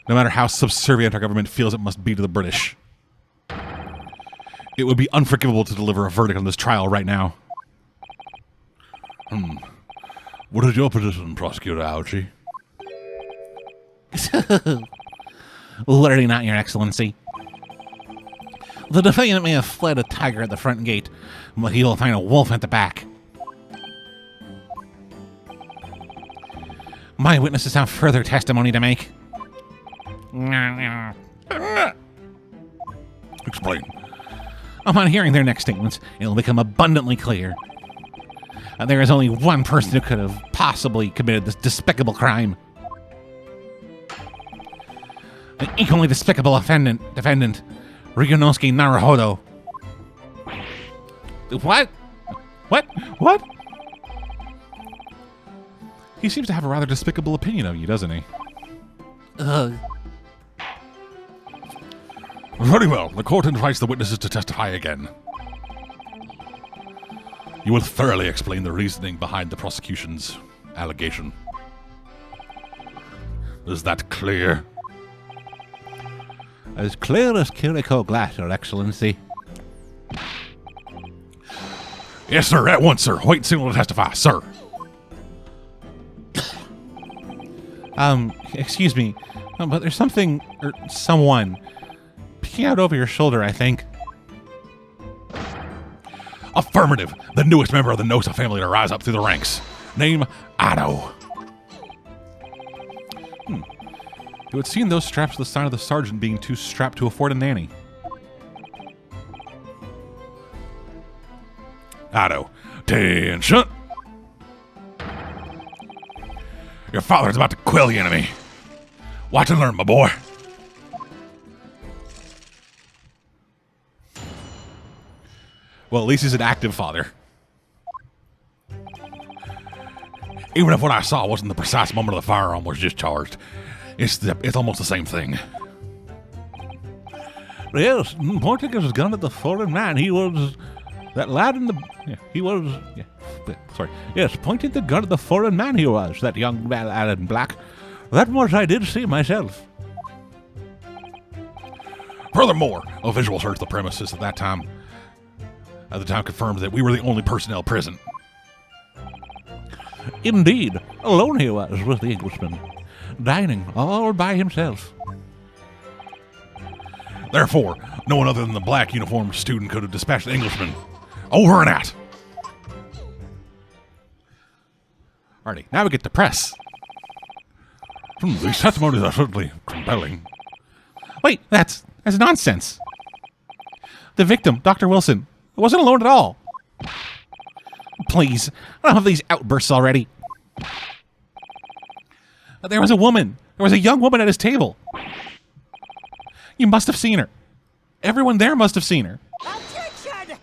No matter how subservient our government feels it must be to the British, it would be unforgivable to deliver a verdict on this trial right now. What is your position, Prosecutor Ouchie? Literally not, Your Excellency. The defendant may have fled a tiger at the front gate, but he will find a wolf at the back. My witnesses have further testimony to make. Explain. Upon hearing their next statements, it will become abundantly clear that there is only one person who could have possibly committed this despicable crime. An equally despicable defendant, Ryunosuke Naruhodo. What? What? He seems to have a rather despicable opinion of you, doesn't he? Very well. The court invites the witnesses to testify again. You will thoroughly explain the reasoning behind the prosecution's allegation. Is that clear? As clear as Kiriko glass, Your Excellency. Yes, sir. At once, sir. White signal to testify, sir. Excuse me, but there's something, or someone, peeking out over your shoulder, I think. Affirmative. The newest member of the Nosa family to rise up through the ranks. Name, Ado. It would seem those straps are the sign of the sergeant being too strapped to afford a nanny. Ado. Attention. Your father's about to quill the enemy. Watch and learn, my boy. Well, at least he's an active father. Even if what I saw wasn't the precise moment of the firearm was discharged, it's almost the same thing. Yes, pointing his gun at the fallen man, he was... That lad in the... Yeah, he was... Yeah, sorry. Yes, pointing the gun at the fallen man he was, that young lad in black. That much I did see myself. Furthermore, a visual search of the premises at the time confirmed that we were the only personnel present. Indeed, alone he was with the Englishman, dining all by himself. Therefore, no one other than the black uniformed student could have dispatched the Englishman. Over and out. Alrighty, now we get to press. These testimonies are certainly compelling. Wait, that's nonsense. The victim, Dr. Wilson, wasn't alone at all. Please, I don't have these outbursts already. There was a woman. There was a young woman at his table. You must have seen her. Everyone there must have seen her. Attention!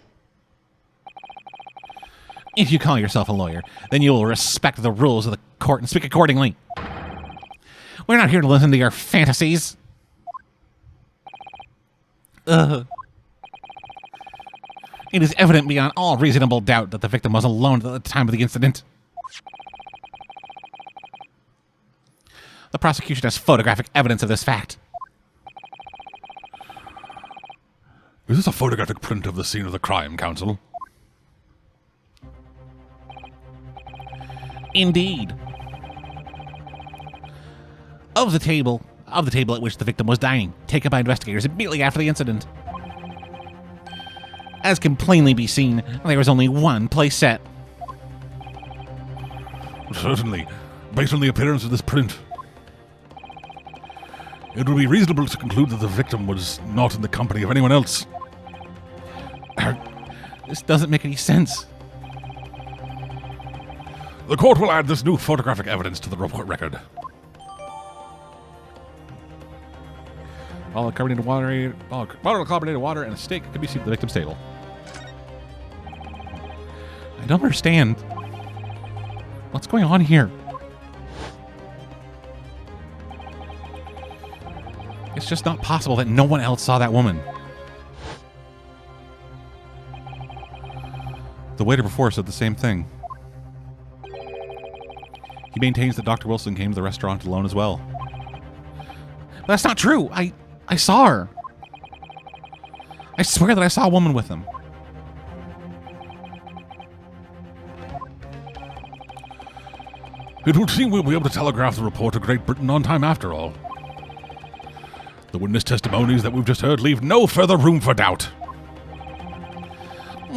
If you call yourself a lawyer, then you will respect the rules of the court and speak accordingly. We're not here to listen to your fantasies. It is evident beyond all reasonable doubt that the victim was alone at the time of the incident. The prosecution has photographic evidence of this fact. Is this a photographic print of the scene of the crime, counsel? Indeed. Of the table at which the victim was dining, taken by investigators immediately after the incident. As can plainly be seen, there was only one place set. Certainly, based on the appearance of this print. It would be reasonable to conclude that the victim was not in the company of anyone else. This doesn't make any sense. The court will add this new photographic evidence to the report record. Bottle of carbonated water and a steak could be seen at the victim's table. I don't understand. What's going on here? It's just not possible that no one else saw that woman. The waiter before said the same thing. He maintains that Dr. Wilson came to the restaurant alone as well. But that's not true. I saw her. I swear that I saw a woman with him. It would seem we'll be able to telegraph the report to Great Britain on time after all. The witness testimonies that we've just heard leave no further room for doubt.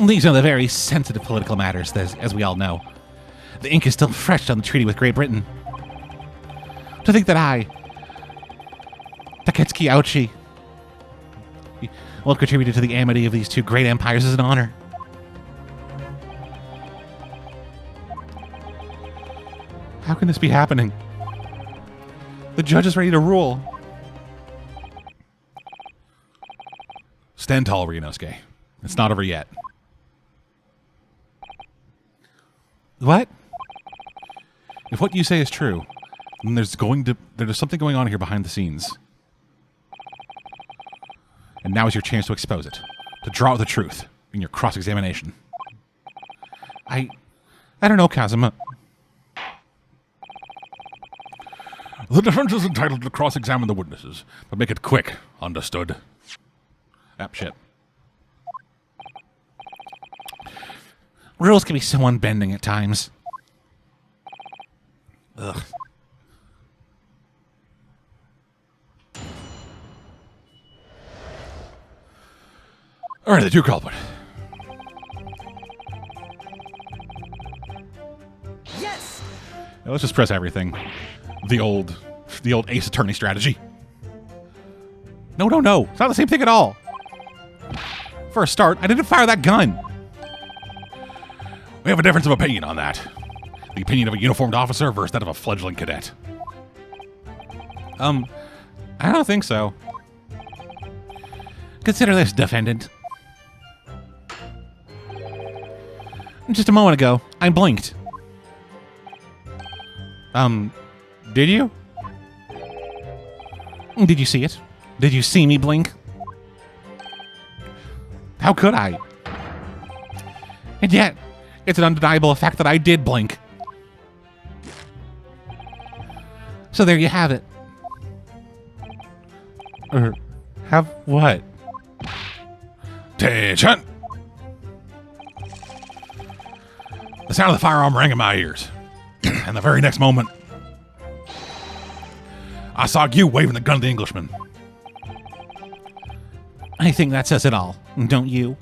These are the very sensitive political matters, as we all know. The ink is still fresh on the treaty with Great Britain. To think that I, Taketsuki Auchi, will have contributed to the amity of these two great empires is an honor. How can this be happening? The judge is ready to rule. Stand tall, Ryunosuke. It's not over yet. What? If what you say is true, then there's something going on here behind the scenes. And now is your chance to expose it, to draw out the truth in your cross-examination. I don't know, Kazuma. The defense is entitled to cross-examine the witnesses, but make it quick, understood? Shit. Rules can be so unbending at times. Ugh. All right, the true culprit. Yes! Now let's just press everything. The old Ace Attorney strategy. No. It's not the same thing at all. For a start, I didn't fire that gun. We have a difference of opinion on that. The opinion of a uniformed officer versus that of a fledgling cadet. I don't think so. Consider this, defendant. Just a moment ago, I blinked. Did you? Did you see it? Did you see me blink? How could I? And yet, it's an undeniable fact that I did blink. So there you have it. Have what? Attention! The sound of the firearm rang in my ears. And the very next moment, I saw you waving the gun at the Englishman. I think that says it all, don't you?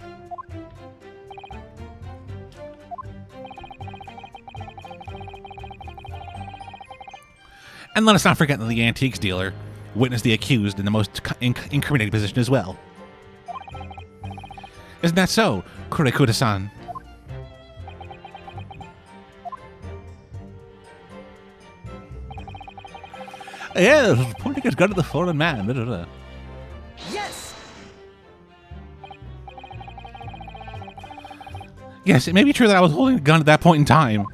And let us not forget that the antiques dealer witnessed the accused in the most incriminating position as well. Isn't that so, Kurekuda-san? Yes, pointing his gun at the fallen man. Yes! Yes, it may be true that I was holding a gun at that point in time.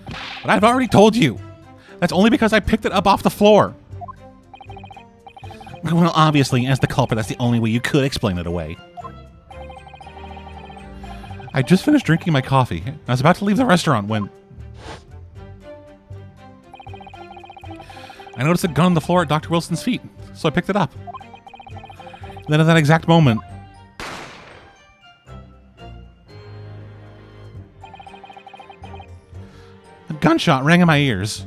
But I've already told you. That's only because I picked it up off the floor. Well, obviously, as the culprit, that's the only way you could explain it away. I just finished drinking my coffee. I was about to leave the restaurant when I noticed a gun on the floor at Dr. Wilson's feet, so I picked it up. And then at that exact moment, a gunshot rang in my ears.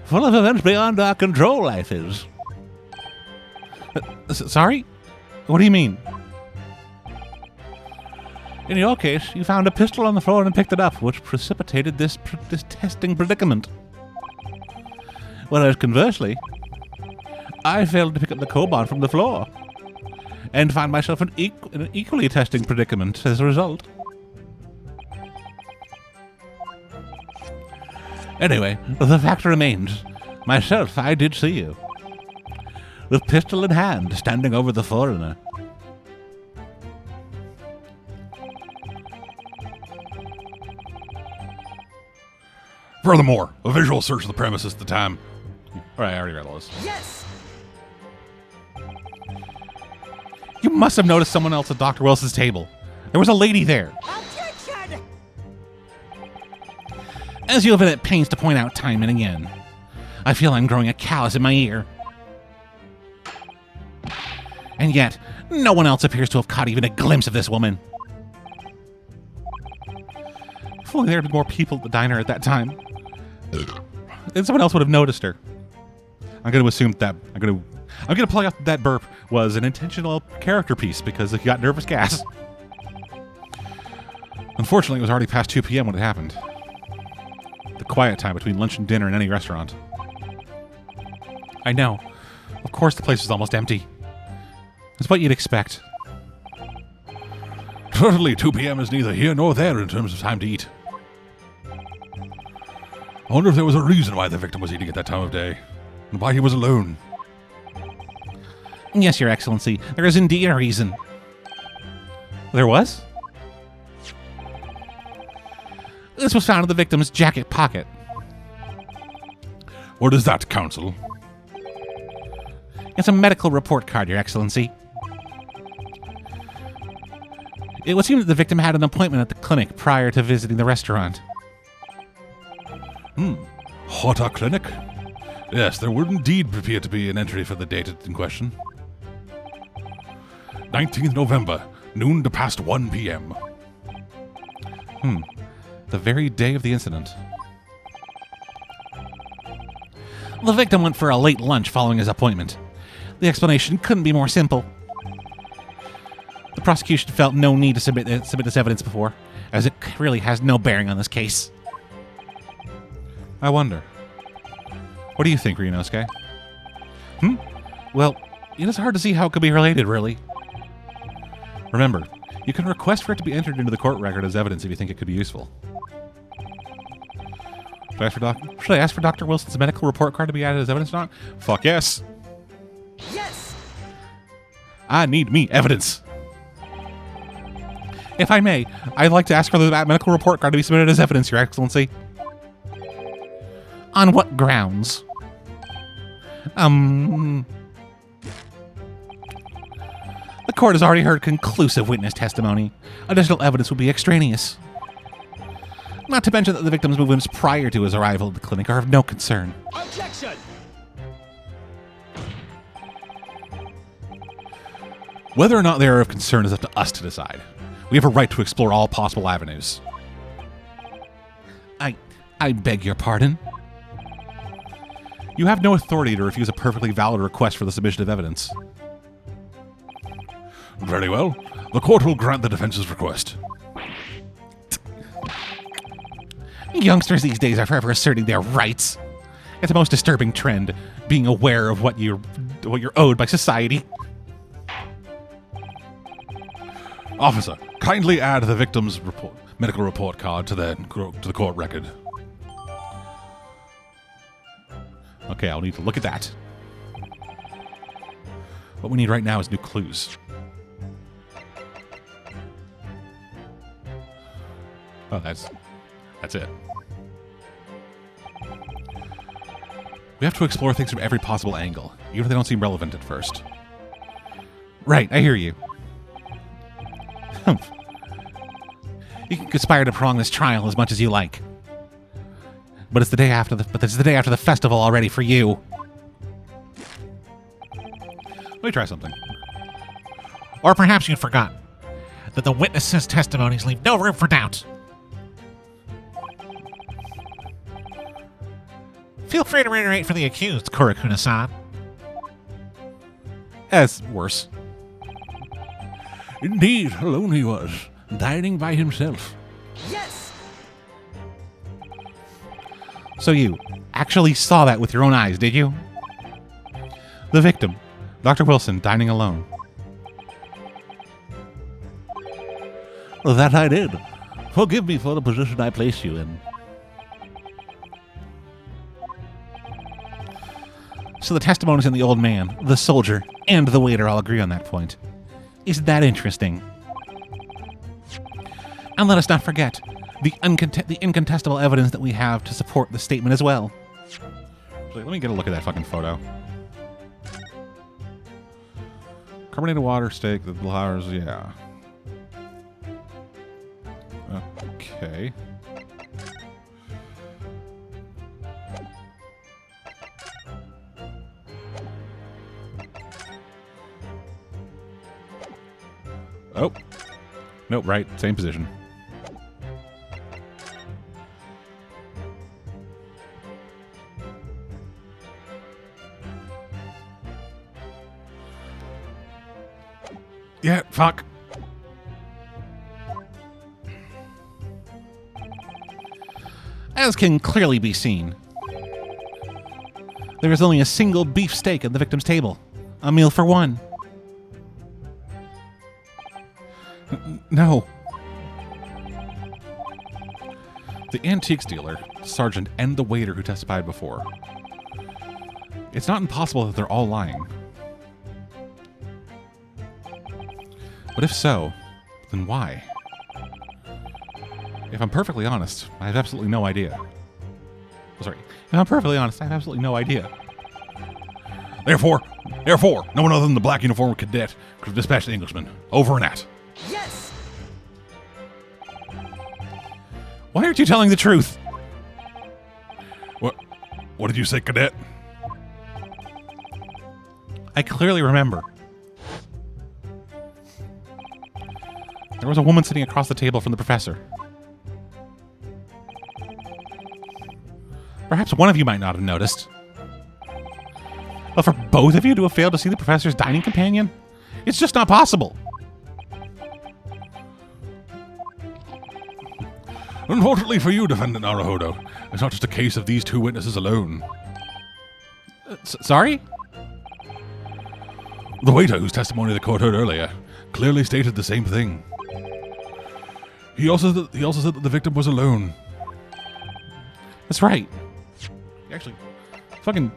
Full of events beyond our control, life is. Sorry? What do you mean? In your case, you found a pistol on the floor and picked it up, which precipitated this testing predicament. Whereas conversely, I failed to pick up the cobalt from the floor and find myself in an equally testing predicament as a result. Anyway, the fact remains, myself, I did see you, with pistol in hand, standing over the foreigner. Furthermore, a visual search of the premises at the time. Alright, I already read all this. Yes! You must have noticed someone else at Dr. Wilson's table. There was a lady there. Objection! As you have been at pains to point out time and again, I feel I'm growing a callus in my ear. And yet, no one else appears to have caught even a glimpse of this woman. If only there had been more people at the diner at that time, then someone else would have noticed her. I'm going to assume that I'm going to plug out that burp was an intentional character piece because he got nervous gas. Unfortunately, it was already past 2 p.m. when it happened. The quiet time between lunch and dinner in any restaurant. I know. Of course the place was almost empty. It's what you'd expect. Certainly, 2 p.m. is neither here nor there in terms of time to eat. I wonder if there was a reason why the victim was eating at that time of day, and why he was alone. Yes, Your Excellency, there is indeed a reason. There was? This was found in the victim's jacket pocket. What is that, Counsel? It's a medical report card, Your Excellency. It would seem that the victim had an appointment at the clinic prior to visiting the restaurant. Hot clinic? Yes, there would indeed appear to be an entry for the date in question. 19th November, noon to past 1 p.m. The very day of the incident. The victim went for a late lunch following his appointment. The explanation couldn't be more simple. The prosecution felt no need to submit this evidence before, as it really has no bearing on this case. I wonder. What do you think, Ryunosuke? Well, it is hard to see how it could be related, really. Remember, you can request for it to be entered into the court record as evidence if you think it could be useful. Should I ask for Dr. Wilson's medical report card to be added as evidence or not? Fuck yes. Yes! I need me evidence. If I may, I'd like to ask for the medical report card to be submitted as evidence, Your Excellency. On what grounds? The court has already heard conclusive witness testimony. Additional evidence would be extraneous. Not to mention that the victim's movements prior to his arrival at the clinic are of no concern. Objection! Whether or not they are of concern is up to us to decide. We have a right to explore all possible avenues. I beg your pardon? You have no authority to refuse a perfectly valid request for the submission of evidence. Very well. The court will grant the defense's request. Youngsters these days are forever asserting their rights. It's a most disturbing trend, being aware of what you're owed by society. Officer, kindly add the victim's medical report card to the court record. Okay, I'll need to look at that. What we need right now is new clues. Oh, that's it. We have to explore things from every possible angle, even if they don't seem relevant at first. Right, I hear you. You can conspire to prolong this trial as much as you like. But it's the day after the festival already for you. Let me try something. Or perhaps you forgot that the witnesses' testimonies leave no room for doubt. Feel free to reiterate for the accused, Kurakuna-san. As worse. Indeed, alone he was, dining by himself. Yes! So you actually saw that with your own eyes, did you? The victim, Dr. Wilson, dining alone. That I did. Forgive me for the position I placed you in. So the testimonies in the old man, the soldier, and the waiter all agree on that point. Isn't that interesting? And let us not forget the incontestable evidence that we have to support the statement as well. Let me get a look at that fucking photo. Carbonated water, steak, the flowers, yeah. Okay. Oh. Nope, right. Same position. Yeah, fuck. As can clearly be seen, there is only a single beef steak at the victim's table. A meal for one. No. The antiques dealer, sergeant, and the waiter who testified before. It's not impossible that they're all lying. But if so, then why? If I'm perfectly honest, I have absolutely no idea. Sorry. If I'm perfectly honest, I have absolutely no idea. Therefore, no one other than the black uniformed cadet could have dispatched the Englishman. Over and out. Yes! Why aren't you telling the truth? What did you say, cadet? I clearly remember. There was a woman sitting across the table from the professor. Perhaps one of you might not have noticed. But for both of you to have failed to see the professor's dining companion? It's just not possible. Unfortunately for you, Defendant Naruhodo, it's not just a case of these two witnesses alone. Sorry? The waiter whose testimony the court heard earlier clearly stated the same thing. He also said that the victim was alone. That's right. Actually, fucking...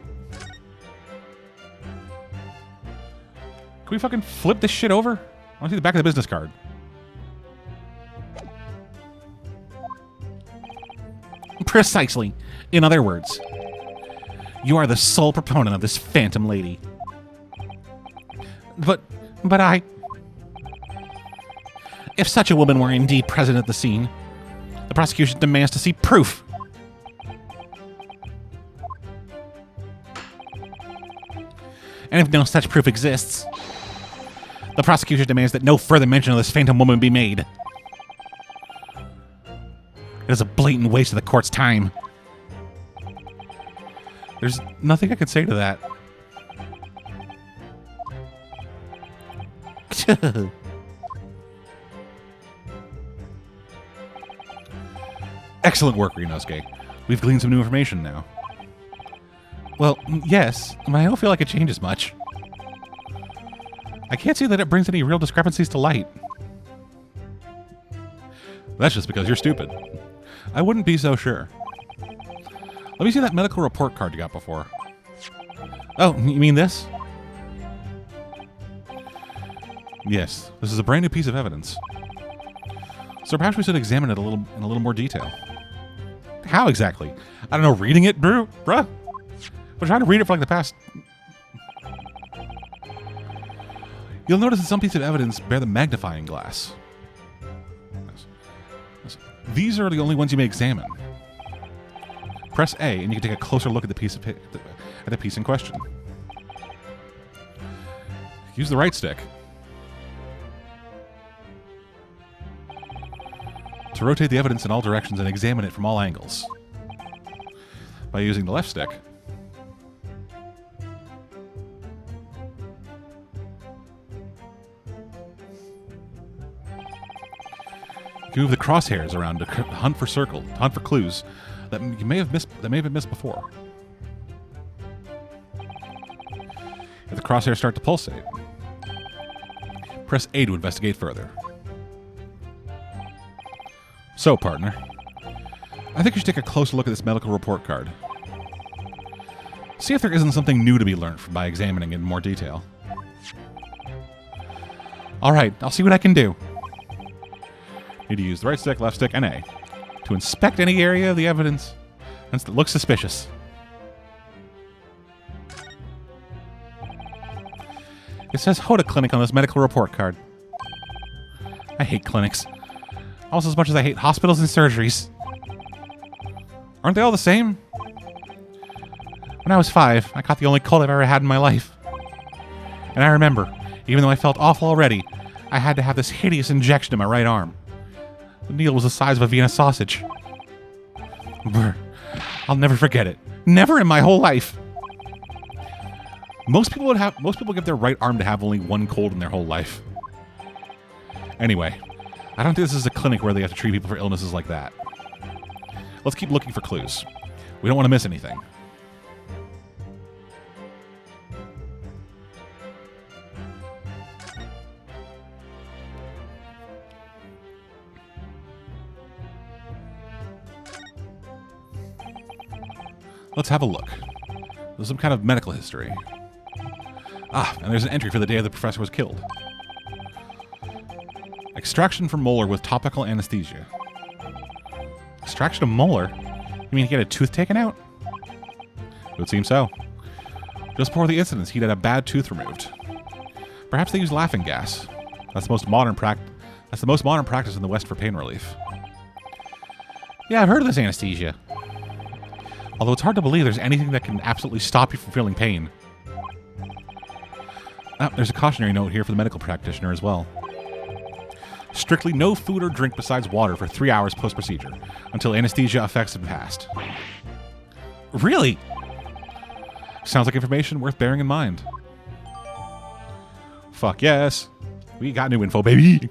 Can we fucking flip this shit over? I want to see the back of the business card. Precisely. In other words, you are the sole proponent of this phantom lady. But I... If such a woman were indeed present at the scene, the prosecution demands to see proof. And if no such proof exists, the prosecution demands that no further mention of this phantom woman be made. It is a blatant waste of the court's time. There's nothing I could say to that. Excellent work, Rinosuke. We've gleaned some new information now. Well, yes, but I don't feel like it changes much. I can't see that it brings any real discrepancies to light. That's just because you're stupid. I wouldn't be so sure. Let me see that medical report card you got before. Oh, you mean this? Yes, this is a brand new piece of evidence. So perhaps we should examine it in a little more detail. How exactly? I don't know, reading it, bruh? I've been trying to read it for like the past... You'll notice that some pieces of evidence bear the magnifying glass. These are the only ones you may examine. Press A, and you can take a closer look at the piece in question. Use the right stick to rotate the evidence in all directions and examine it from all angles. By using the left stick, you move the crosshairs around to hunt for clues that you may have been missed before. If the crosshairs start to pulsate, press A to investigate further. So, partner, I think you should take a closer look at this medical report card. See if there isn't something new to be learned by examining it in more detail. Alright, I'll see what I can do. Need to use the right stick, left stick, and A to inspect any area of the evidence that looks suspicious. It says Hoda Clinic on this medical report card. I hate clinics. Almost as much as I hate hospitals and surgeries. Aren't they all the same? When I was 5, I caught the only cold I've ever had in my life. And I remember, even though I felt awful already, I had to have this hideous injection in my right arm. The needle was the size of a Vienna sausage. Brr. I'll never forget it. Never in my whole life. Most people give their right arm to have only one cold in their whole life. Anyway, I don't think this is a clinic where they have to treat people for illnesses like that. Let's keep looking for clues. We don't want to miss anything. Let's have a look. There's some kind of medical history. Ah, and there's an entry for the day the professor was killed. Extraction from molar with topical anesthesia. Extraction of molar? You mean he had a tooth taken out? It would seem so. Just before the incident, he'd had a bad tooth removed. Perhaps they used laughing gas. That's the most modern practice in the West for pain relief. Yeah, I've heard of this anesthesia. Although it's hard to believe there's anything that can absolutely stop you from feeling pain. Ah, there's a cautionary note here for the medical practitioner as well. Strictly no food or drink besides water for 3 hours post-procedure, until anesthesia effects have passed. Really? Sounds like information worth bearing in mind. Fuck yes. We got new info, baby.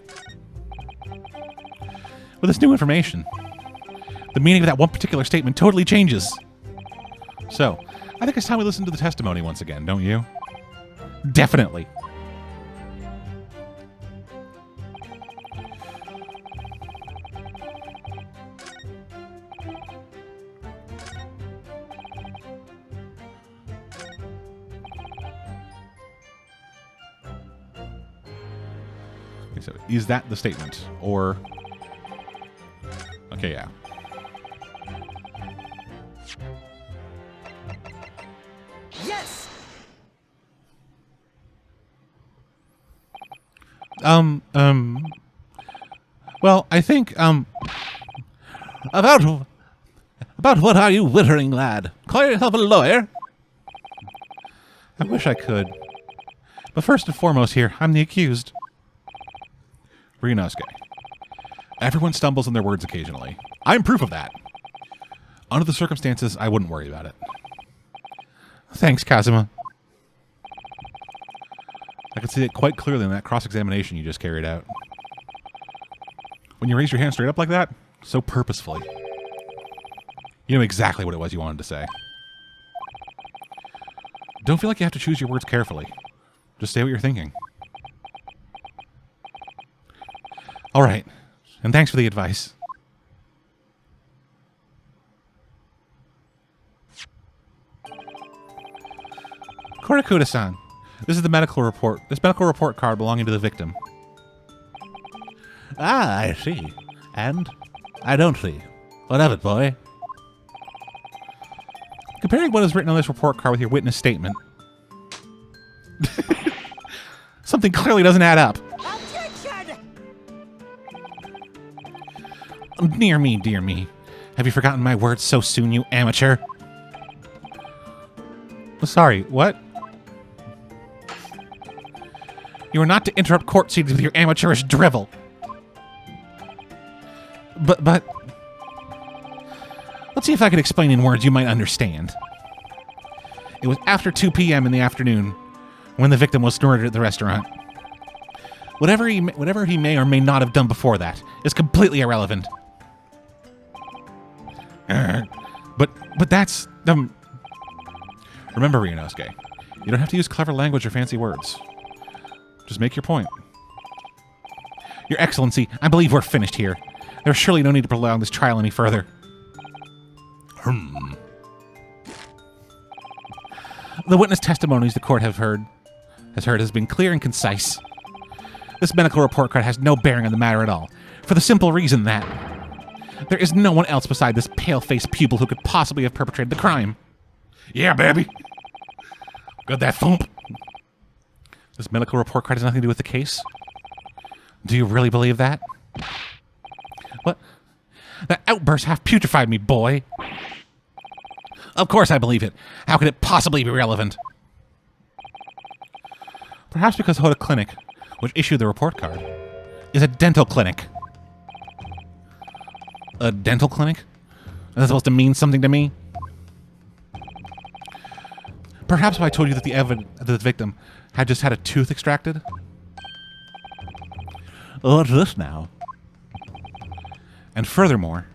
With this new information, the meaning of that one particular statement totally changes. So, I think it's time we listen to the testimony once again, don't you? Definitely. Okay, so is that the statement? Or... Okay, yeah. Well, I think, about what are you wittering, lad? Call yourself a lawyer? I wish I could. But first and foremost here, I'm the accused. Ryunosuke. Everyone stumbles on their words occasionally. I'm proof of that. Under the circumstances, I wouldn't worry about it. Thanks, Kazuma. I could see it quite clearly in that cross-examination you just carried out. When you raise your hand straight up like that, so purposefully, you know exactly what it was you wanted to say. Don't feel like you have to choose your words carefully. Just say what you're thinking. All right, and thanks for the advice. Korakuda-san, this is the medical report. This medical report card belonging to the victim. Ah, I see. And? I don't see. What of it, boy? Comparing what is written on this report card with your witness statement, something clearly doesn't add up. Dear me, dear me. Have you forgotten my words so soon, you amateur? Sorry, what? You are not to interrupt court proceedings with your amateurish drivel. But... Let's see if I can explain in words you might understand. It was after 2 p.m. in the afternoon when the victim was murdered at the restaurant. Whatever he may or may not have done before that is completely irrelevant. But that's... Remember, Ryunosuke, you don't have to use clever language or fancy words. Just make your point. Your Excellency, I believe we're finished here. There's surely no need to prolong this trial any further. The witness testimonies the court has heard has been clear and concise. This medical report card has no bearing on the matter at all, for the simple reason that there is no one else beside this pale-faced pupil who could possibly have perpetrated the crime. Yeah, baby. Got that thump? This medical report card has nothing to do with the case? Do you really believe that? What? That outburst half putrefied me, boy. Of course I believe it. How could it possibly be relevant? Perhaps because Hoda Clinic, which issued the report card, is a dental clinic. A dental clinic? Is that supposed to mean something to me? Perhaps if I told you that the victim had just had a tooth extracted? What's this now? And furthermore,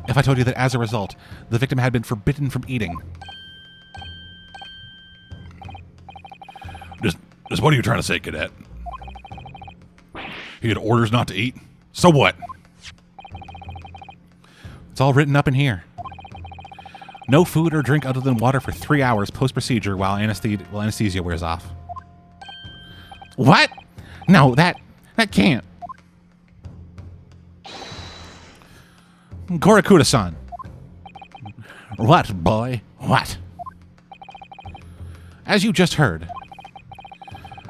if I told you that as a result, the victim had been forbidden from eating. Just what are you trying to say, cadet? He had orders not to eat? So what? It's all written up in here. No food or drink other than water for 3 hours post-procedure while anesthesia wears off. What? No, that can't. Gorakuda-san. What, boy? What? As you just heard,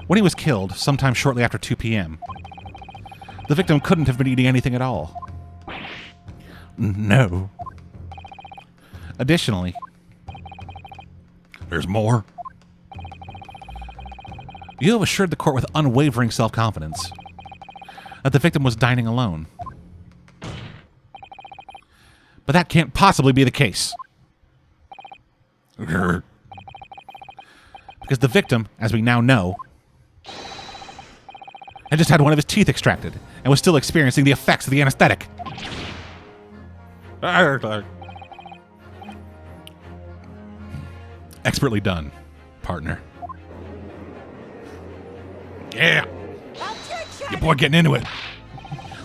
when he was killed, sometime shortly after 2 p.m., the victim couldn't have been eating anything at all. No. Additionally, there's more. You have assured the court with unwavering self-confidence that the victim was dining alone. But that can't possibly be the case. Because the victim, as we now know, had just had one of his teeth extracted and was still experiencing the effects of the anesthetic. Expertly done, partner. Yeah. Your boy getting into it.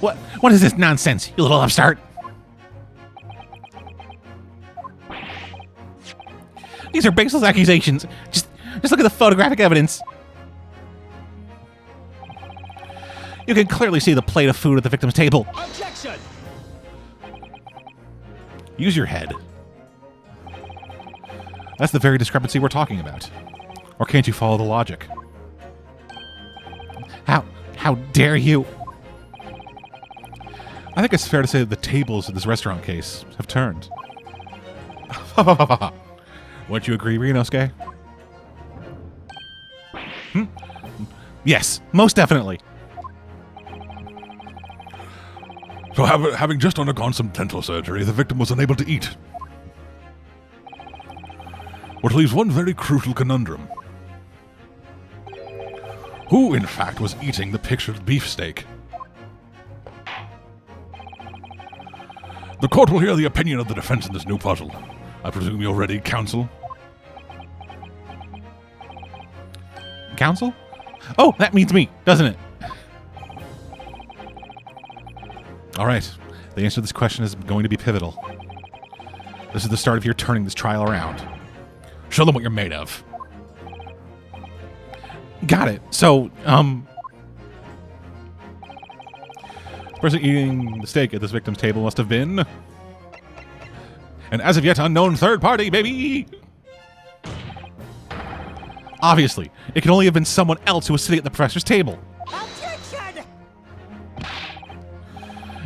What is this nonsense, you little upstart? These are baseless accusations. Just look at the photographic evidence. You can clearly see the plate of food at the victim's table. Objection! Use your head. That's the very discrepancy we're talking about. Or can't you follow the logic? How dare you? I think it's fair to say that the tables in this restaurant case have turned. Wouldn't you agree, Ryunosuke? Yes, most definitely. So having just undergone some dental surgery, the victim was unable to eat. Which leaves one very crucial conundrum. Who, in fact, was eating the pictured beefsteak? The court will hear the opinion of the defense in this new puzzle. I presume you're ready, counsel? Counsel? Oh, that means me, doesn't it? All right. The answer to this question is going to be pivotal. This is the start of your turning this trial around. Show them what you're made of. Got it. So, the person eating the steak at this victim's table must have been an as of yet unknown third party, baby! Obviously, it can only have been someone else who was sitting at the professor's table. Objection!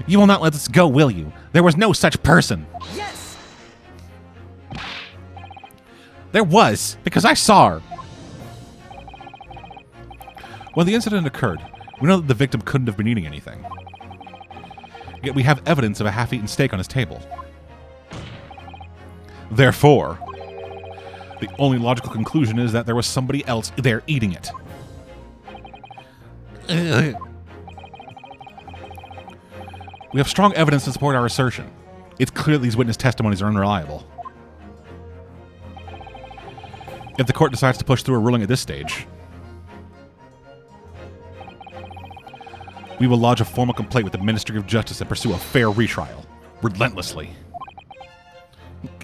You will not let this go, will you? There was no such person. Yes! There was, because I saw her. When the incident occurred, we know that the victim couldn't have been eating anything. Yet we have evidence of a half-eaten steak on his table. Therefore, the only logical conclusion is that there was somebody else there eating it. We have strong evidence to support our assertion. It's clear these witness testimonies are unreliable. If the court decides to push through a ruling at this stage, we will lodge a formal complaint with the Ministry of Justice and pursue a fair retrial, relentlessly.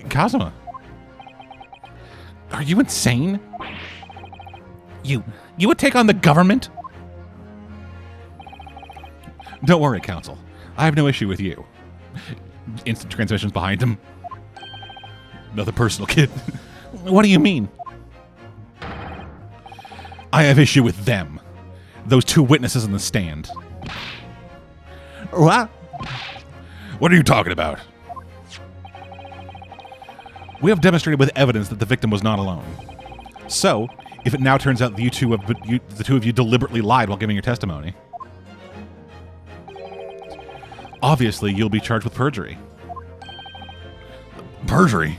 Kazuma, are you insane? You would take on the government? Don't worry, counsel. I have no issue with you. Instant transmissions behind him. Nothing personal, kid. What do you mean? I have issue with them. Those two witnesses in the stand. What? What are you talking about? We have demonstrated with evidence that the victim was not alone. So, if it now turns out the two of you deliberately lied while giving your testimony, obviously you'll be charged with perjury. Perjury?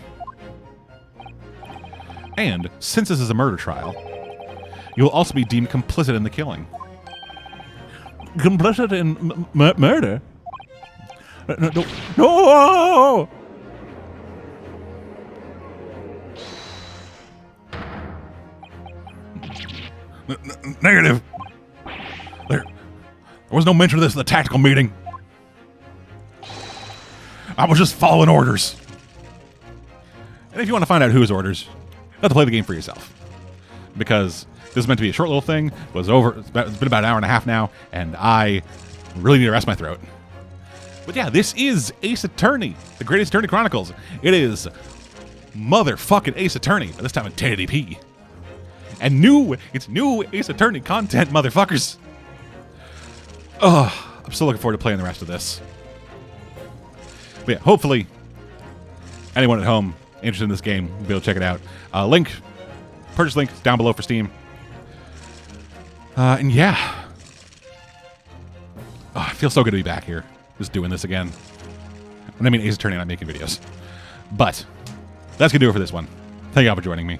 And, since this is a murder trial, you will also be deemed complicit in the killing. Complicit in murder? No! Negative. There was no mention of this in the tactical meeting. I was just following orders. And if you want to find out whose orders, you have to play the game for yourself. Because this is meant to be a short little thing. It's been about an hour and a half now, and I really need to rest my throat. But yeah, this is Ace Attorney, the Great Ace Attorney Chronicles. It is motherfucking Ace Attorney, but this time in 1080p. And it's new Ace Attorney content, motherfuckers. Oh, I'm still looking forward to playing the rest of this. But yeah, hopefully, anyone at home interested in this game will be able to check it out. Purchase link down below for Steam. And yeah. Oh, it feels so good to be back here, just doing this again. And I mean Ace Attorney, not making videos. But that's going to do it for this one. Thank y'all for joining me.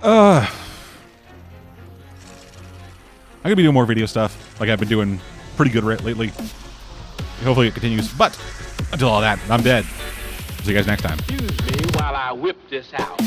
I'm going to be doing more video stuff, like I've been doing pretty good lately. Hopefully it continues. But until all that, I'm dead. See you guys next time. Excuse me while I whip this out.